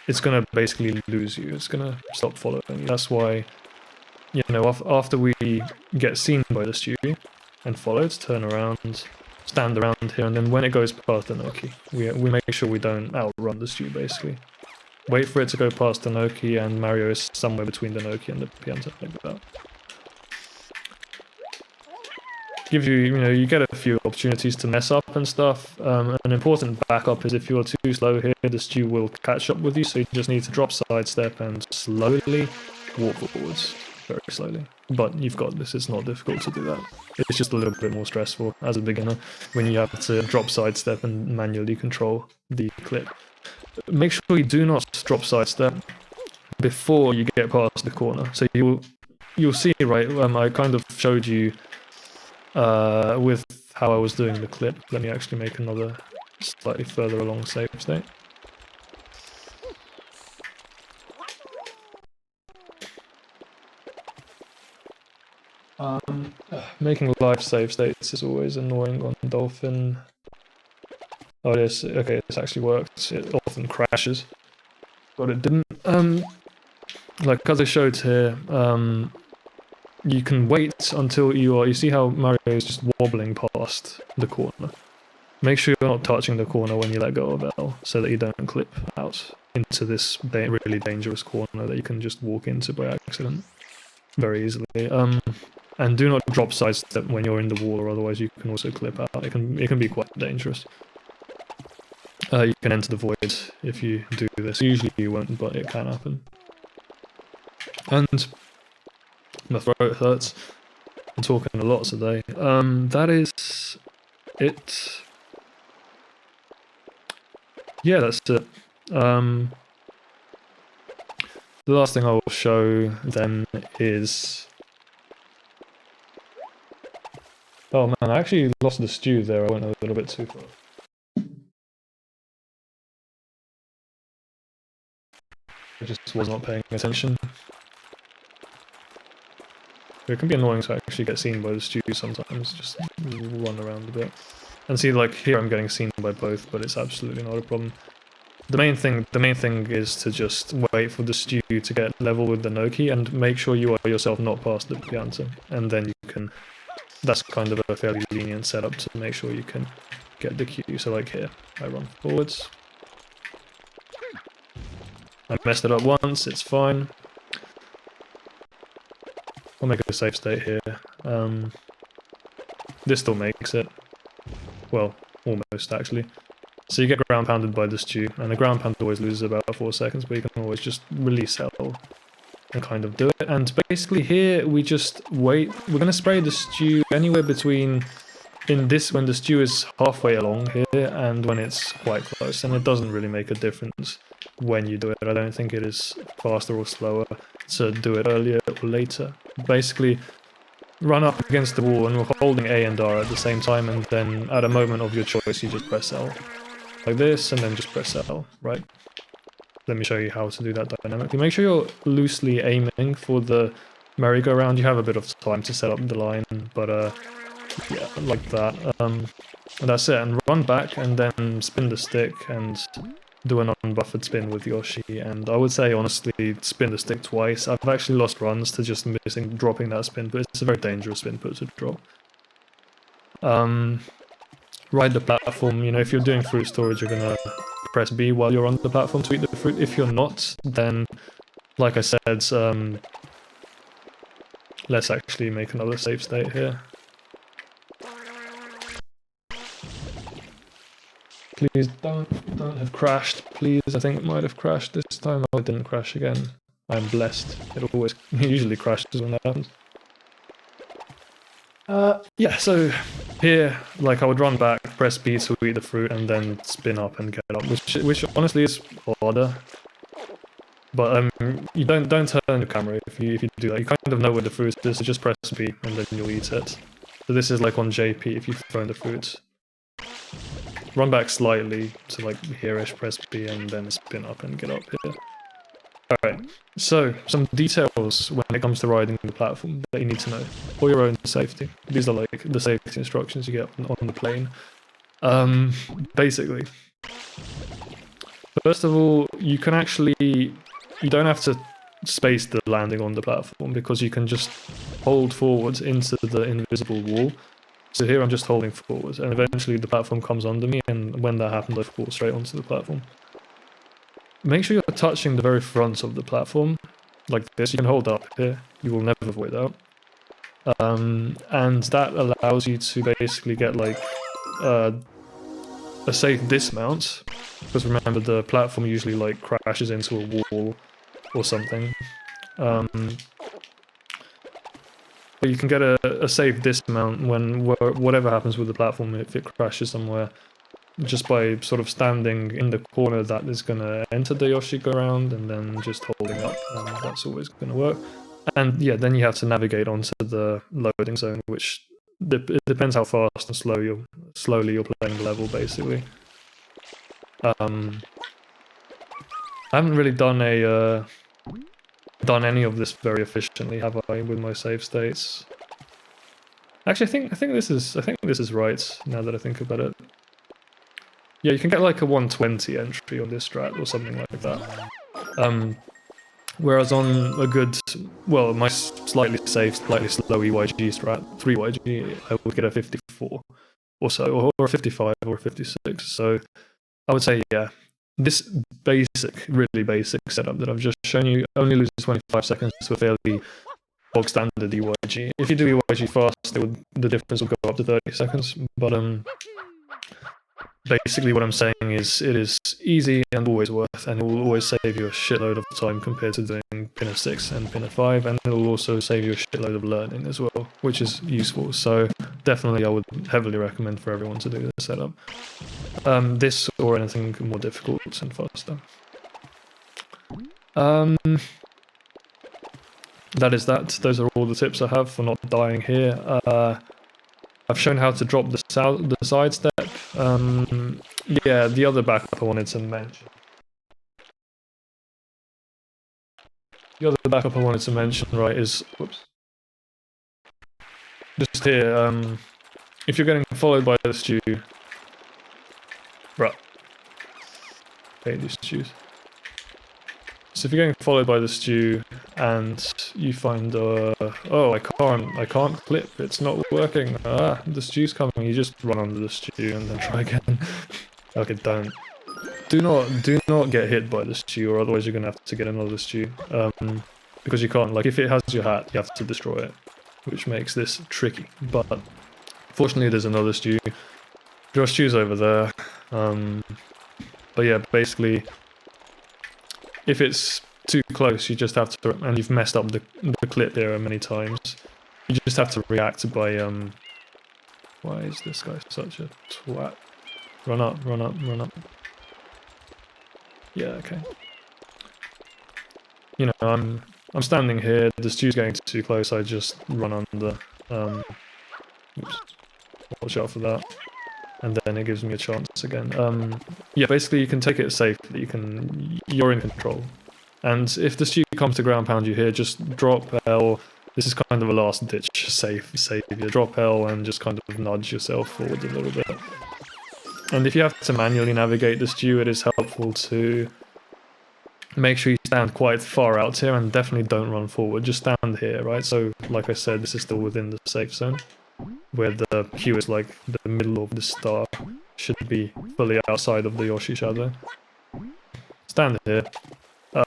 It's going to basically lose you. It's going to stop following you. That's why, you know, after we get seen by the stew and followed, turn around, stand around here, and then when it goes past the gnocchi, we make sure we don't outrun the stew, basically. Wait for it to go past the gnocchi, and Mario is somewhere between the gnocchi and the pianta, like that. Gives you, you know, you get a few opportunities to mess up and stuff. An important backup is if you're too slow here, the stew will catch up with you, so you just need to drop sidestep and slowly walk forwards. Very slowly. But you've got this, it's not difficult to do that. It's just a little bit more stressful as a beginner when you have to drop sidestep and manually control the clip. Make sure you do not drop sidestep before you get past the corner. So you'll see, right, I kind of showed you with how I was doing the clip. Let me actually make another slightly further along save state. Making live save states is always annoying on Dolphin. Oh, it is. Okay, this actually works. It often crashes, but it didn't. Like as I showed here, you can wait until you see how Mario is just wobbling past the corner. Make sure you're not touching the corner when you let go of L, so that you don't clip out into this really dangerous corner that you can just walk into by accident very easily. And do not drop sidestep when you're in the wall, or otherwise you can also clip out. It can be quite dangerous. You can enter the void if you do this. Usually you won't, but it can happen. And my throat hurts. I'm talking a lot today. That is it. Yeah, that's it. The last thing I will show then is... Oh man, I actually lost the stew there. I went a little bit too far. I just was not paying attention. It can be annoying to actually get seen by the stew sometimes, just run around a bit. And see, like, here I'm getting seen by both, but it's absolutely not a problem. The main thing is to just wait for the stew to get level with the gnocchi and make sure you are yourself not past the pianta, and then you can... That's kind of a fairly lenient setup to make sure you can get the cue. So like here, I run forwards. I messed it up once, it's fine. I'll make a safe state here. This still makes it. Well, almost actually. So you get ground pounded by the stew, and the ground pound always loses about 4 seconds, but you can always just release L and kind of do it. And basically here we just wait. We're going to spray the stew anywhere between when the stew is halfway along here and when it's quite close, and it doesn't really make a difference when you do it. I don't think it is faster or slower to do it earlier or later. Basically run up against the wall and we're holding A and R at the same time, and then at a moment of your choice you just press L like this and then just press L, right? Let me show you how to do that dynamically. Make sure you're loosely aiming for the merry-go-round. You have a bit of time to set up the line, but yeah, like that. And that's it, and run back and then spin the stick and do an unbuffered spin with Yoshi. And I would say, honestly, spin the stick twice. I've actually lost runs to just dropping that spin, but it's a very dangerous spin put to drop. Ride the platform. You know, if you're doing fruit storage, you're gonna press B while you're on the platform to eat the fruit. If you're not, then, like I said, let's actually make another save state here. Please don't have crashed, please. I think it might have crashed this time. Oh, it didn't crash again. I'm blessed. It usually crashes when that happens. Yeah, so here, like, I would run back, press B to eat the fruit, and then spin up and get up, which honestly is harder. But you don't turn the camera if you do that. You kind of know where the fruit is, so just press B and then you'll eat it. So this is like on JP if you throw the fruit. Run back slightly to like here-ish, press B, and then spin up and get up here. Alright, so some details when it comes to riding the platform that you need to know for your own safety. These are like the safety instructions you get on the plane. Basically, first of all, you don't have to space the landing on the platform because you can just hold forwards into the invisible wall. So here I'm just holding forwards, and eventually the platform comes under me, and when that happens, I fall straight onto the platform. Make sure you're touching the very front of the platform, like this. You can hold up here, you will never avoid that. And that allows you to basically get like a safe dismount, because remember the platform usually like crashes into a wall or something. But you can get a safe dismount whatever happens with the platform, if it crashes somewhere, just by sort of standing in the corner that is going to enter the Yoshi-Go-Round and then just holding up, and that's always going to work. And yeah, then you have to navigate onto the loading zone, which it depends how fast and slowly you're playing the level, basically. I haven't really done any of this very efficiently, have I, with my save states? Actually, I think this is right now that I think about it. Yeah, you can get like a 120 entry on this strat or something like that. Whereas on a good, well, my slightly safe, slightly slow EYG strat, 3YG, I would get a 54 or so, or a 55 or a 56. So I would say, yeah, this really basic setup that I've just shown you only loses 25 seconds to a fairly bog standard EYG. If you do EYG fast, the difference will go up to 30 seconds. But basically what I'm saying is it is easy and always worth, and it will always save you a shitload of time compared to doing Pinner 6 and Pinner 5, and it will also save you a shitload of learning as well, which is useful. So definitely I would heavily recommend for everyone to do this setup. This or anything more difficult and faster. That is that. Those are all the tips I have for not dying here. I've shown how to drop the sidestep. Yeah, the other backup I wanted to mention. Right, is, whoops. Just here, if you're getting followed by the stew, right. Okay, these stews. So if you're getting followed by the stew and you find, oh, I can't clip, it's not working, the stew's coming, you just run under the stew and then try again. Okay, do not get hit by the stew, or otherwise you're gonna have to get another stew. Because you can't, like, if it has your hat, you have to destroy it, which makes this tricky. But fortunately there's another stew. There are stews over there. But yeah, basically, if it's too close, you just have to, and you've messed up the clip here many times, you just have to react by, why is this guy such a twat? Run up. Yeah, okay. You know, I'm standing here, the stew's getting too close, I just run under. Oops. Watch out for that. And then it gives me a chance again. Yeah, basically you can take it safely, you're in control. And if the stew comes to ground pound you here, just drop L. This is kind of a last ditch savior. Drop L and just kind of nudge yourself forward a little bit. And if you have to manually navigate the stew, it is helpful to make sure you stand quite far out here and definitely don't run forward. Just stand here, right? So, like I said, this is still within the safe zone, where the queue is like the middle of the star. Should be fully outside of the Yoshi shadow. Stand here,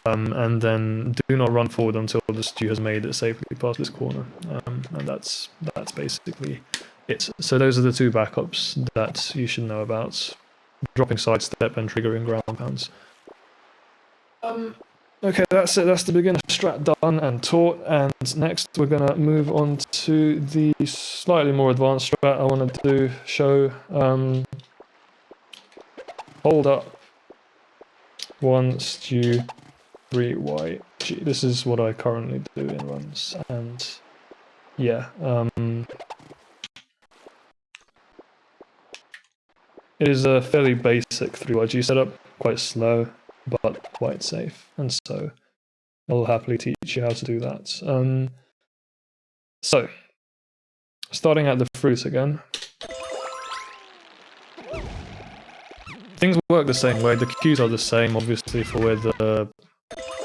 and then do not run forward until the stew has made it safely past this corner. And that's basically it. So those are the two backups that you should know about: dropping sidestep and triggering ground pounds. Okay, that's it. That's the beginner strat done and taught. And next, we're gonna move on to the slightly more advanced strat I want to show. Hold up. 1 stew 3YG. This is what I currently do in runs, and yeah, it is a fairly basic 3YG setup, quite slow, but quite safe, and so I'll happily teach you how to do that. So, starting at the fruit again. Things work the same way, the queues are the same, obviously, for where the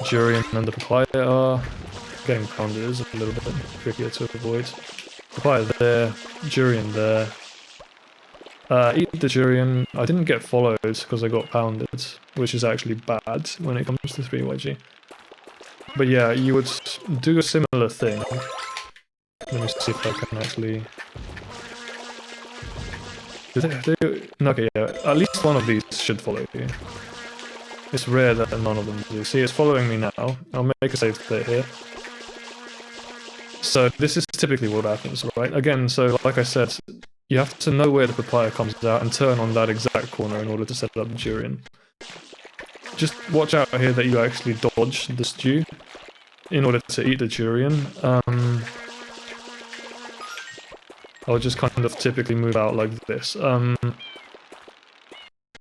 durian and the papaya are. Getting pounded is a little bit trickier to avoid. Papaya there, durian there. Eat the durian. I didn't get followed because I got pounded, which is actually bad when it comes to 3YG. But yeah, you would do a similar thing. Let me see if I can actually... Okay, yeah, at least one of these should follow you. It's rare that none of them do. See, it's following me now. I'll make a save state here. So this is typically what happens, right? Again, so like I said, you have to know where the papaya comes out and turn on that exact corner in order to set up the durian. Just watch out here that you actually dodge the stew in order to eat the durian. I'll just kind of typically move out like this.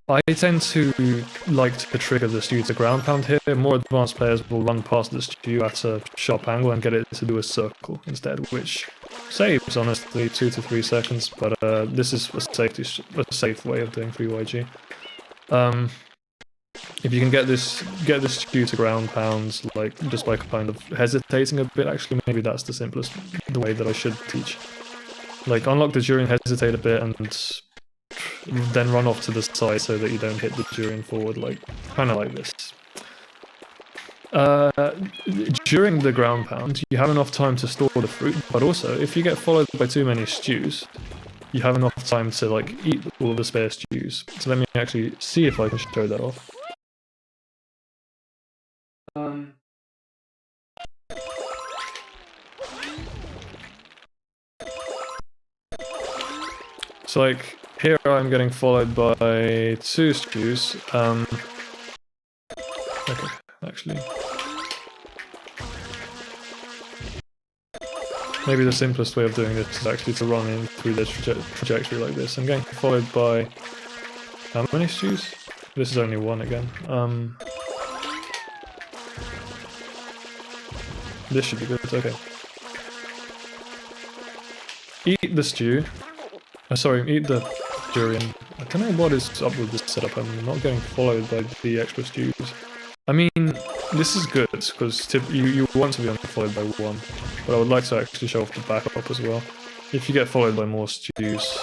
I tend to like to trigger the stew to ground pound here. More advanced players will run past the stew at a sharp angle and get it to do a circle instead, which saves, honestly, 2 to 3 seconds, but this is a safe way of doing 3YG. If you can get this stew to ground pounds, like, just by kind of hesitating a bit, actually, maybe that's the way that I should teach. Like, unlock the durian, hesitate a bit, and then run off to the side so that you don't hit the durian forward, like, kind of like this. During the ground pound, you have enough time to store the fruit, but also, if you get followed by too many stews, you have enough time to, like, eat all the spare stews. So let me actually see if I can show that off. So, like, here I'm getting followed by 2 stews. Okay, actually. Maybe the simplest way of doing this is actually to run in through the trajectory like this. I'm getting followed by... how many stews? This is only 1 again. This should be good, okay. Eat the stew. Sorry, eat the durian. I don't know what is up with this setup. I'm not getting followed by the extra stews. I mean, this is good, because you want to be followed by 1. But I would like to actually show off the backup as well. If you get followed by more stews...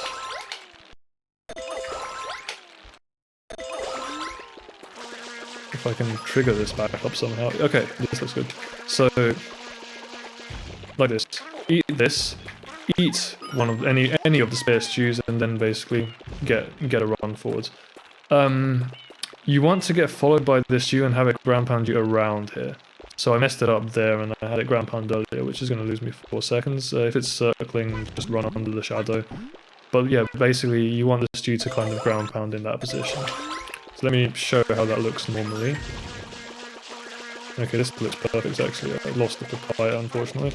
if I can trigger this backup somehow. Okay, this looks good. So, like this. Eat this. Eat one of any of the spare stews, and then basically get a run forwards. You want to get followed by this stew and have it ground pound you around here. So I messed it up there and I had it ground pound earlier, which is going to lose me 4 seconds. If it's circling, just run under the shadow. But yeah, basically you want the stew to kind of ground pound in that position. So let me show how that looks normally. Okay, this looks perfect actually. I lost the papaya, unfortunately.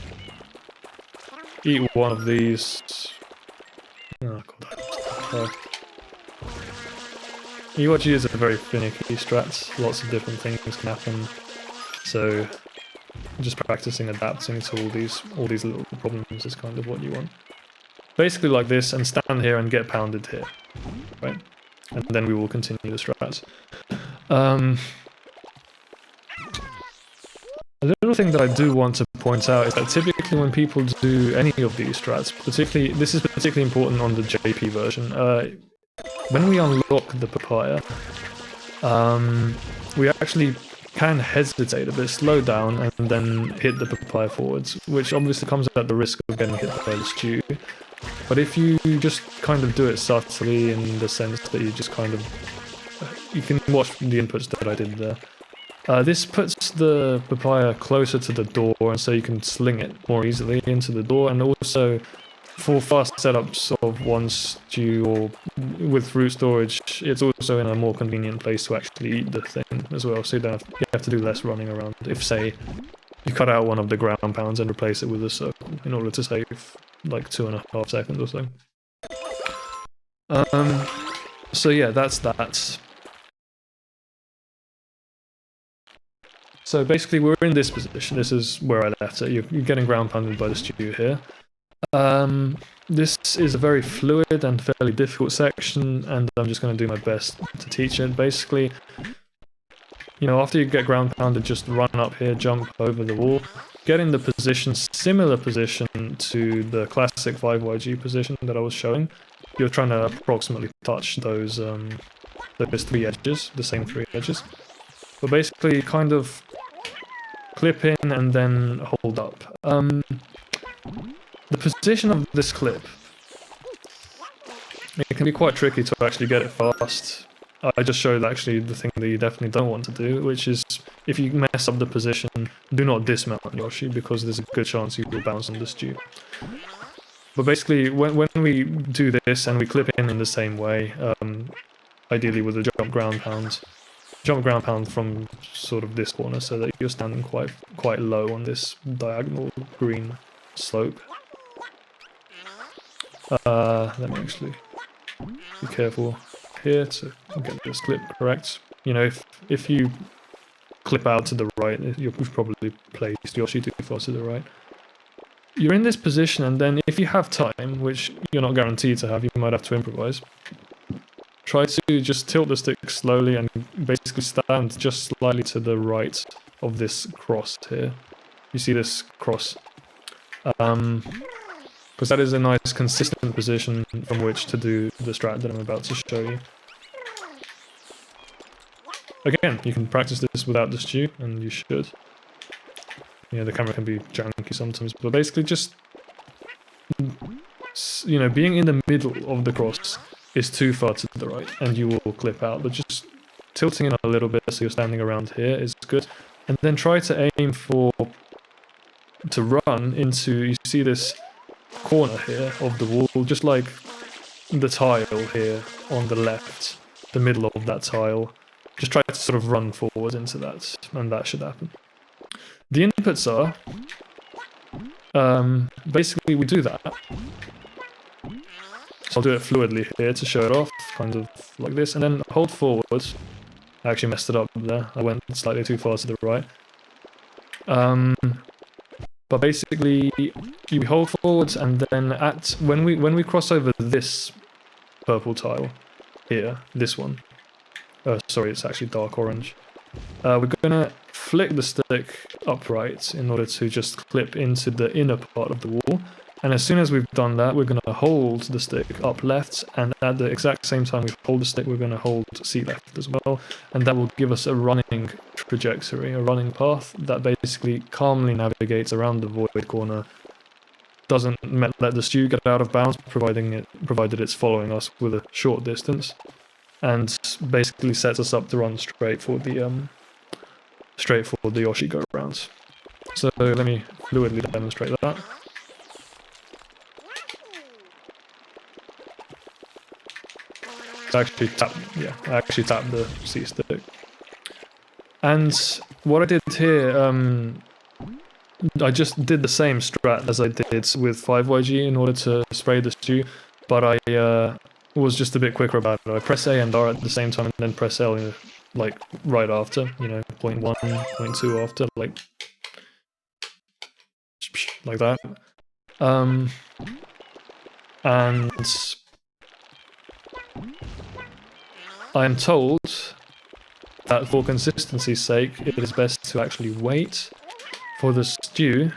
Eat one of these. Oh god, I lost the papaya. EYG is a very finicky strat. Lots of different things can happen. So just practicing adapting to all these little problems is kind of what you want. Basically like this, and stand here and get pounded here. Right? and then we will continue the strats. A little thing that I do want to point out is that typically when people do any of these strats, this is particularly important on the JP version, when we unlock the papaya, we actually can hesitate a bit, slow down, and then hit the papaya forwards, which obviously comes at the risk of getting hit by the stew. But if you just kind of do it subtly, in the sense that you just kind of... You can watch the inputs that I did there. This puts the papaya closer to the door, and so you can sling it more easily into the door, and also for fast setups of one stew or with fruit storage, it's also in a more convenient place to actually eat the thing as well, so you have to do less running around. If, say, you cut out one of the ground pounds and replace it with a circle in order to save like 2.5 seconds or so. So yeah, that's that. So basically we're in this position. This is where I left it. You're getting ground pounded by the stew here. This is a very fluid and fairly difficult section, and I'm just going to do my best to teach it. Basically, you know, after you get ground pounded, just run up here, jump over the wall, get in the position, similar position to the classic 5YG position that I was showing. You're trying to approximately touch those 3 edges, the same 3 edges. But basically, kind of clip in and then hold up. The position of this clip, it can be quite tricky to actually get it fast. I just showed actually the thing that you definitely don't want to do, which is if you mess up the position, do not dismount Yoshi, because there's a good chance you will bounce on the stew. But basically, when we do this and we clip in the same way, ideally with a jump ground pound from sort of this corner, so that you're standing quite low on this diagonal green slope. Let me actually be careful here to get this clip correct. You know, if you clip out to the right, you've probably placed Yoshi too far to the right. You're in this position, and then if you have time, which you're not guaranteed to have, you might have to improvise. Try to just tilt the stick slowly and basically stand just slightly to the right of this cross here. You see this cross? Because that is a nice consistent position from which to do the strat that I'm about to show you. Again, you can practice this without the stew, and you should. You know, the camera can be janky sometimes, but basically just, you know, being in the middle of the cross is too far to the right, and you will clip out, but just tilting in a little bit so you're standing around here is good. And then try to aim to run into, you see this corner here of the wall, just like the tile here on the left, the middle of that tile. Just try to sort of run forward into that, and that should happen. The inputs are, basically we do that. So I'll do it fluidly here to show it off, kind of like this, and then hold forward. I actually messed it up there, I went slightly too far to the right. But basically, you hold forwards, and then when we cross over this purple tile here, this one. Sorry, it's actually dark orange. We're gonna flick the stick upright in order to just clip into the inner part of the wall. And as soon as we've done that, we're gonna hold the stick up left, and at the exact same time we hold the stick, we're gonna hold C left as well. And that will give us a running trajectory, a running path that basically calmly navigates around the void corner. Doesn't let the stew get out of bounds, provided it's following us with a short distance. And basically sets us up to run straight for the Yoshi-Go-Rounds. So let me fluidly demonstrate that. I actually tapped the C stick. And what I did here, I just did the same strat as I did with 5YG in order to spray the stew, but I was just a bit quicker about it. I press A and R at the same time, and then press L, like right after, you know, 0.1, 0.2 after, like that. And I am told that for consistency's sake, it is best to actually wait for the stew.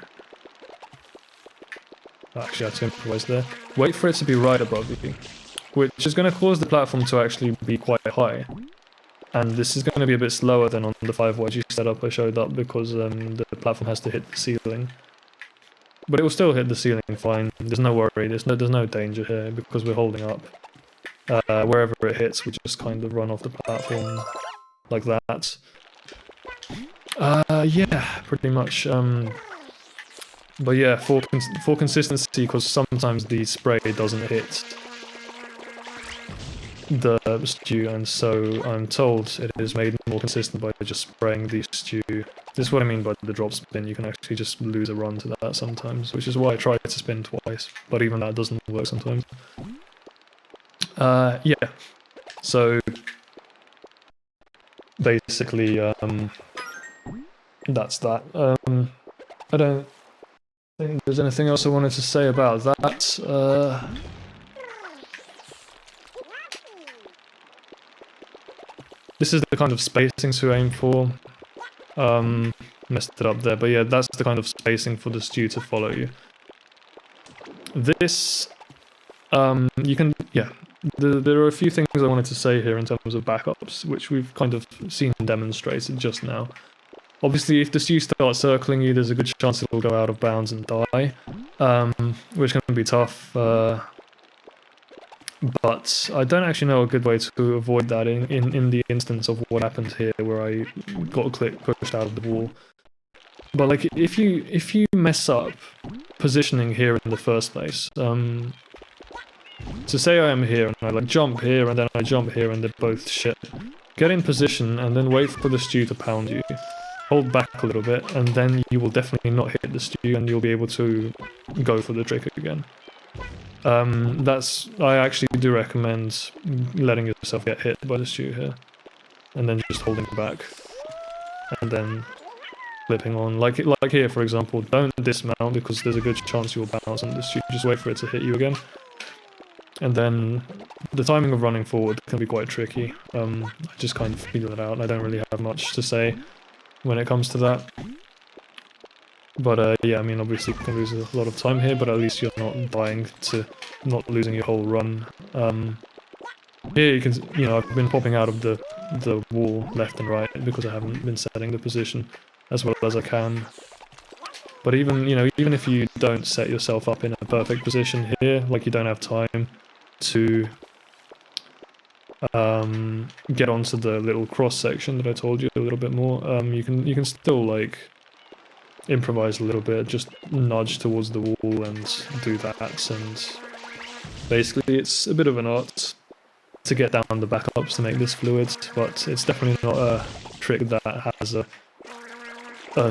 Actually, I had to improvise there. Wait for it to be right above you, which is going to cause the platform to actually be quite high. And this is going to be a bit slower than on the 5YG setup I showed up because the platform has to hit the ceiling. But it will still hit the ceiling fine. There's no worry. There's no danger here because we're holding up. Wherever it hits, we just kind of run off the platform like that. Yeah, pretty much. But yeah, for consistency, because sometimes the spray doesn't hit the stew, and so I'm told it is made more consistent by just spraying the stew. This is what I mean by the drop spin. You can actually just lose a run to that sometimes, which is why I try to spin twice, but even that doesn't work sometimes. Yeah, so basically, that's that. I don't think there's anything else I wanted to say about that. This is the kind of spacing to aim for. Messed it up there, but yeah, that's the kind of spacing for the stew to follow you. This, you can, yeah, there are a few things I wanted to say here in terms of backups, which we've kind of seen demonstrated just now. Obviously, if the stew starts circling you, there's a good chance it'll go out of bounds and die, which can be tough. But I don't actually know a good way to avoid that in the instance of what happened here, where I got pushed out of the wall. But like, if you mess up positioning here in the first place, so say I am here and I like jump here and then I jump here and they're both shit. Get in position and then wait for the stew to pound you. Hold back a little bit and then you will definitely not hit the stew and you'll be able to go for the trick again. I actually do recommend letting yourself get hit by the stew here. And then just holding back. And then flipping on. Like here, for example, don't dismount because there's a good chance you'll bounce on the stew. Just wait for it to hit you again. And then the timing of running forward can be quite tricky. I just kind of feel it out. I don't really have much to say when it comes to that. But yeah, I mean, obviously you can lose a lot of time here, but at least you're not dying to not losing your whole run. Here you can, I've been popping out of the wall left and right because I haven't been setting the position as well as I can. But even if you don't set yourself up in a perfect position here, like you don't have time to get onto the little cross section that I told you a little bit more, you can still like improvise a little bit, just nudge towards the wall and do that, and basically it's a bit of an art to get down the backups to make this fluid, but it's definitely not a trick that has a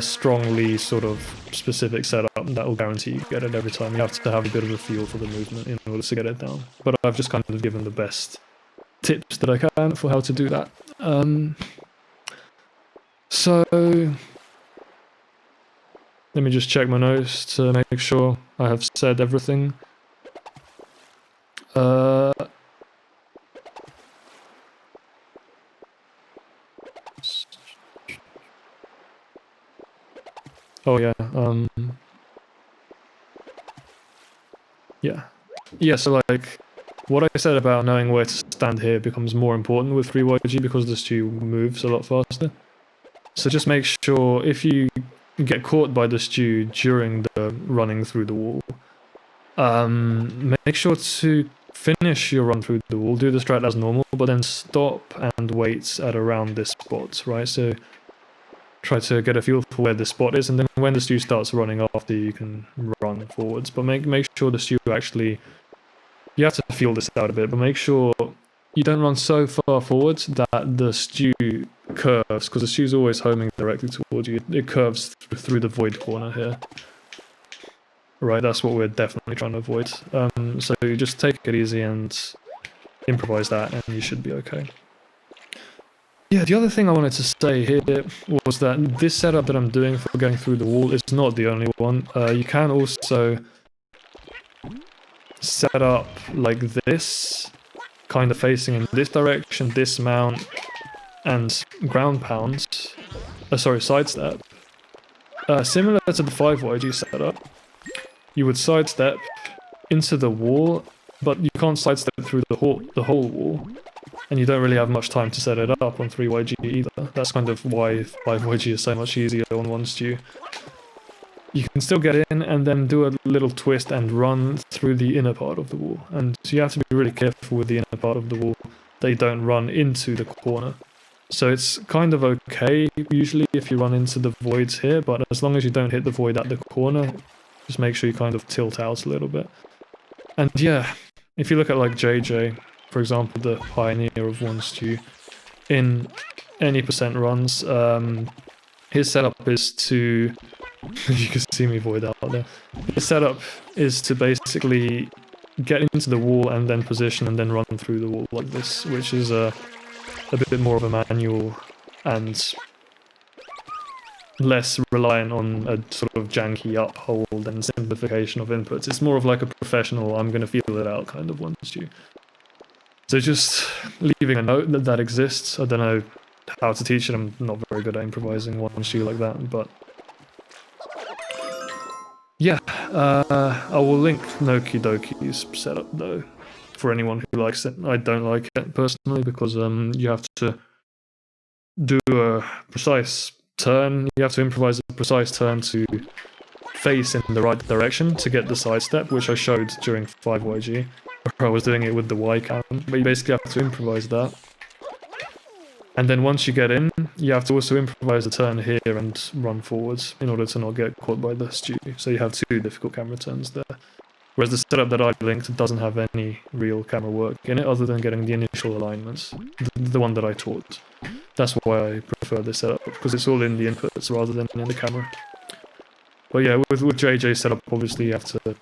strongly sort of specific setup that will guarantee you get it every time. You have to have a bit of a feel for the movement in order to get it down. But I've just kind of given the best tips that I can for how to do that. So let me just check my notes to make sure I have said everything. Oh yeah, yeah, so like, what I said about knowing where to stand here becomes more important with 3YG because the stew moves a lot faster. So just make sure if you get caught by the stew during the running through the wall, make sure to finish your run through the wall, do the strat as normal, but then stop and wait at around this spot, right? So try to get a feel for where the spot is, and then when the stew starts running after, you can run forwards. But make sure the stew actually, you have to feel this out a bit, but make sure you don't run so far forward that the stew curves, because the stew's always homing directly towards you. It curves through the void corner here. Right, that's what we're definitely trying to avoid. So you just take it easy and improvise that, and you should be okay. Yeah, the other thing I wanted to say here was that this setup that I'm doing for going through the wall is not the only one. You can also set up like this kind of facing in this direction, dismount, and ground pounds. Sorry, sidestep. Similar to the 5YG setup, you would sidestep into the wall, but you can't sidestep through the whole wall, and you don't really have much time to set it up on 3YG either. That's kind of why 5YG is so much easier on 1stew. You can still get in and then do a little twist and run through the inner part of the wall, and so you have to be really careful with the inner part of the wall. They don't run into the corner. So it's kind of okay usually if you run into the voids here, but as long as you don't hit the void at the corner, just make sure you kind of tilt out a little bit. And yeah, if you look at like JJ, for example, the pioneer of 1stew, in any percent runs, his setup is to, you can see me void out there, his setup is to basically get into the wall and then position and then run through the wall like this, which is a bit more of a manual and less reliant on a sort of janky uphold and simplification of inputs. It's more of like a professional, I'm going to feel it out kind of 1stew. So just leaving a note that exists. I don't know how to teach it, I'm not very good at improvising 1stew like that, but yeah, I will link Noki Doki's setup though, for anyone who likes it. I don't like it personally because you have to do a precise turn, you have to improvise a precise turn to face in the right direction to get the sidestep, which I showed during 5YG, where I was doing it with the Y cam, but you basically have to improvise that. And then once you get in, you have to also improvise a turn here and run forwards in order to not get caught by the stew. So you have two difficult camera turns there. Whereas the setup that I linked doesn't have any real camera work in it other than getting the initial alignments, the one that I taught. That's why I prefer this setup, because it's all in the inputs rather than in the camera. But yeah, with JJ setup, obviously you have to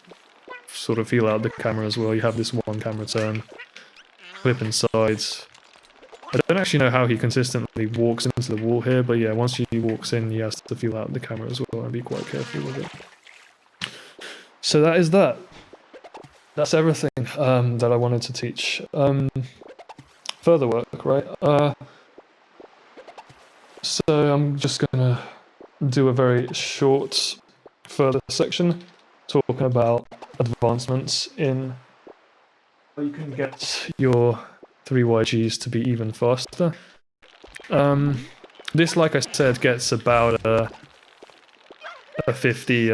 sort of feel out the camera as well. You have this one camera turn, flip inside. I don't actually know how he consistently walks into the wall here, but yeah, once he walks in, he has to feel out the camera as well and be quite careful with it. So that is that. That's everything that I wanted to teach. Further work, right? So I'm just gonna do a very short further section talking about advancements in how you can get your 3YGs to be even faster. This, like I said, gets about a 50.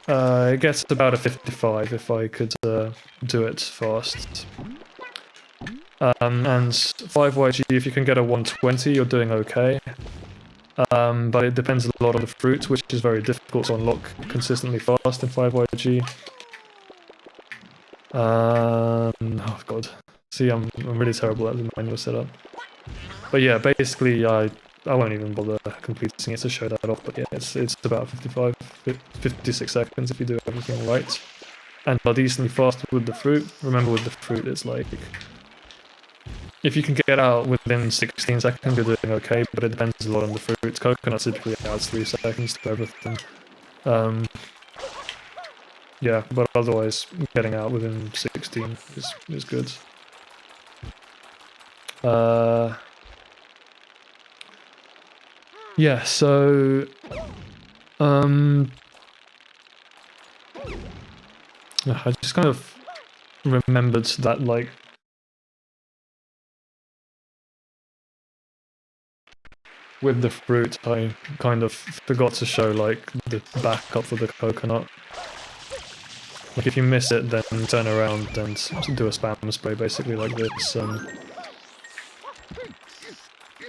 It gets about a 55 if I could do it fast. And 5YG, if you can get a 120, you're doing okay. But it depends a lot on the fruit, which is very difficult to unlock consistently fast in 5YG. Oh god. See, I'm really terrible at the manual setup. But yeah, basically I won't even bother completing it to show that off, but yeah, it's about 56 seconds if you do everything right. And are decently fast with the fruit. Remember, with the fruit, it's like, if you can get out within 16 seconds, you're doing okay, but it depends a lot on the fruit. Coconut typically adds 3 seconds to everything. Yeah, but otherwise, getting out within 16 is good. Yeah, so I just kind of remembered that, like, with the fruit, I kind of forgot to show, like, the backup for the coconut. Like, if you miss it, then turn around and do a spam spray, basically like this.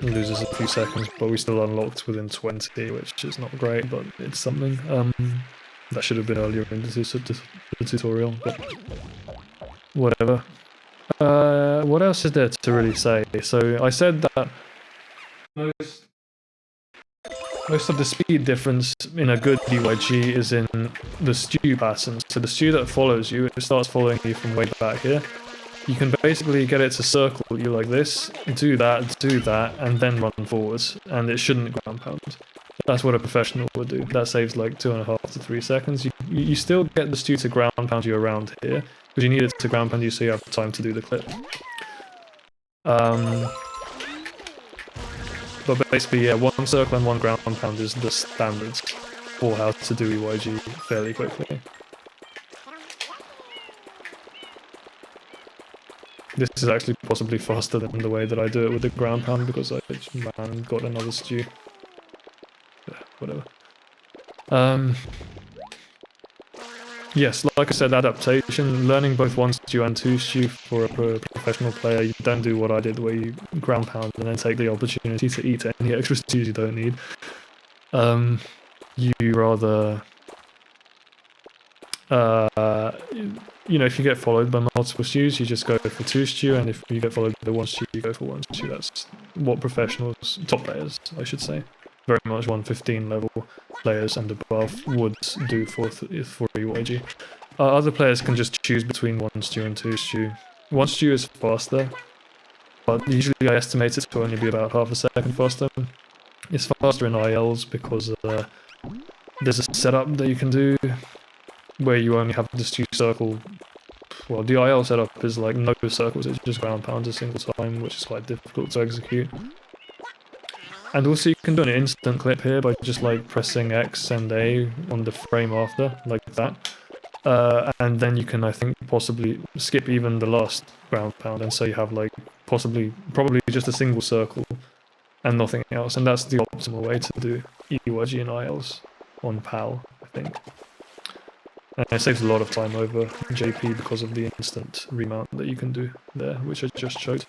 It loses a few seconds, but we still unlocked within 20, which is not great, but it's something. That should have been earlier in the tutorial, but whatever. What else is there to really say? So I said that most of the speed difference in a good DYG is in the stew pattern. So the stew that follows you, it starts following you from way back here. You can basically get it to circle you like this, do that, and then run forwards, and it shouldn't ground pound. That's what a professional would do. That saves like 2.5 to 3 seconds. You still get the stew to ground pound you around here, because you need it to ground pound you so you have time to do the clip. But basically, yeah, 1 circle and 1 ground pound is the standards for how to do EYG fairly quickly. This is actually possibly faster than the way that I do it with the ground pound because I got another stew. Yeah, whatever. Yes, like I said, adaptation, learning both 1 stew and 2 stew for a professional player. You don't do what I did where you ground pound and then take the opportunity to eat any extra stews you don't need. You rather... you know, if you get followed by multiple stews, you just go for 2 stew, and if you get followed by 1 stew, you go for 1 stew. That's what professionals, top players, I should say, very much 115 level players and above would do for EYG. Other players can just choose between 1 stew and 2 stew. 1 stew is faster, but usually I estimate it to only be about half a second faster. It's faster in ILs because there's a setup that you can do where you only have the stew circle. Well, the IL setup is like no circles, it's just ground pounds a single time, which is quite difficult to execute. And also you can do an instant clip here by just like pressing X and A on the frame after, like that. And then you can, I think, possibly skip even the last ground pound, and so you have like probably just a single circle and nothing else. And that's the optimal way to do EYG and ILs on PAL, I think. And it saves a lot of time over JP because of the instant remount that you can do there, which I just showed.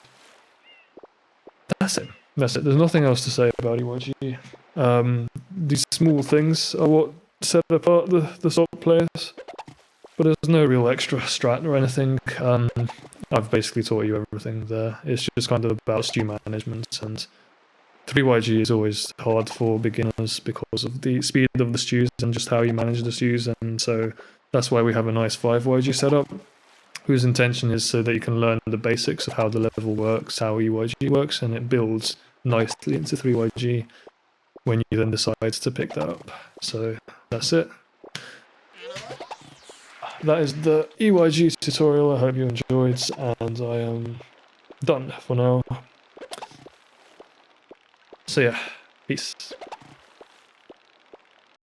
That's it. That's it. There's nothing else to say about EYG. These small things are what set apart the top players, but there's no real extra strat or anything. I've basically taught you everything there. It's just kind of about stew management, and 3YG is always hard for beginners because of the speed of the stews and just how you manage the stews, and so that's why we have a nice 5YG setup, whose intention is so that you can learn the basics of how the level works, how EYG works, and it builds nicely into 3YG when you then decide to pick that up. So that's it. That is the EYG tutorial. I hope you enjoyed, and I am done for now. So yeah, peace.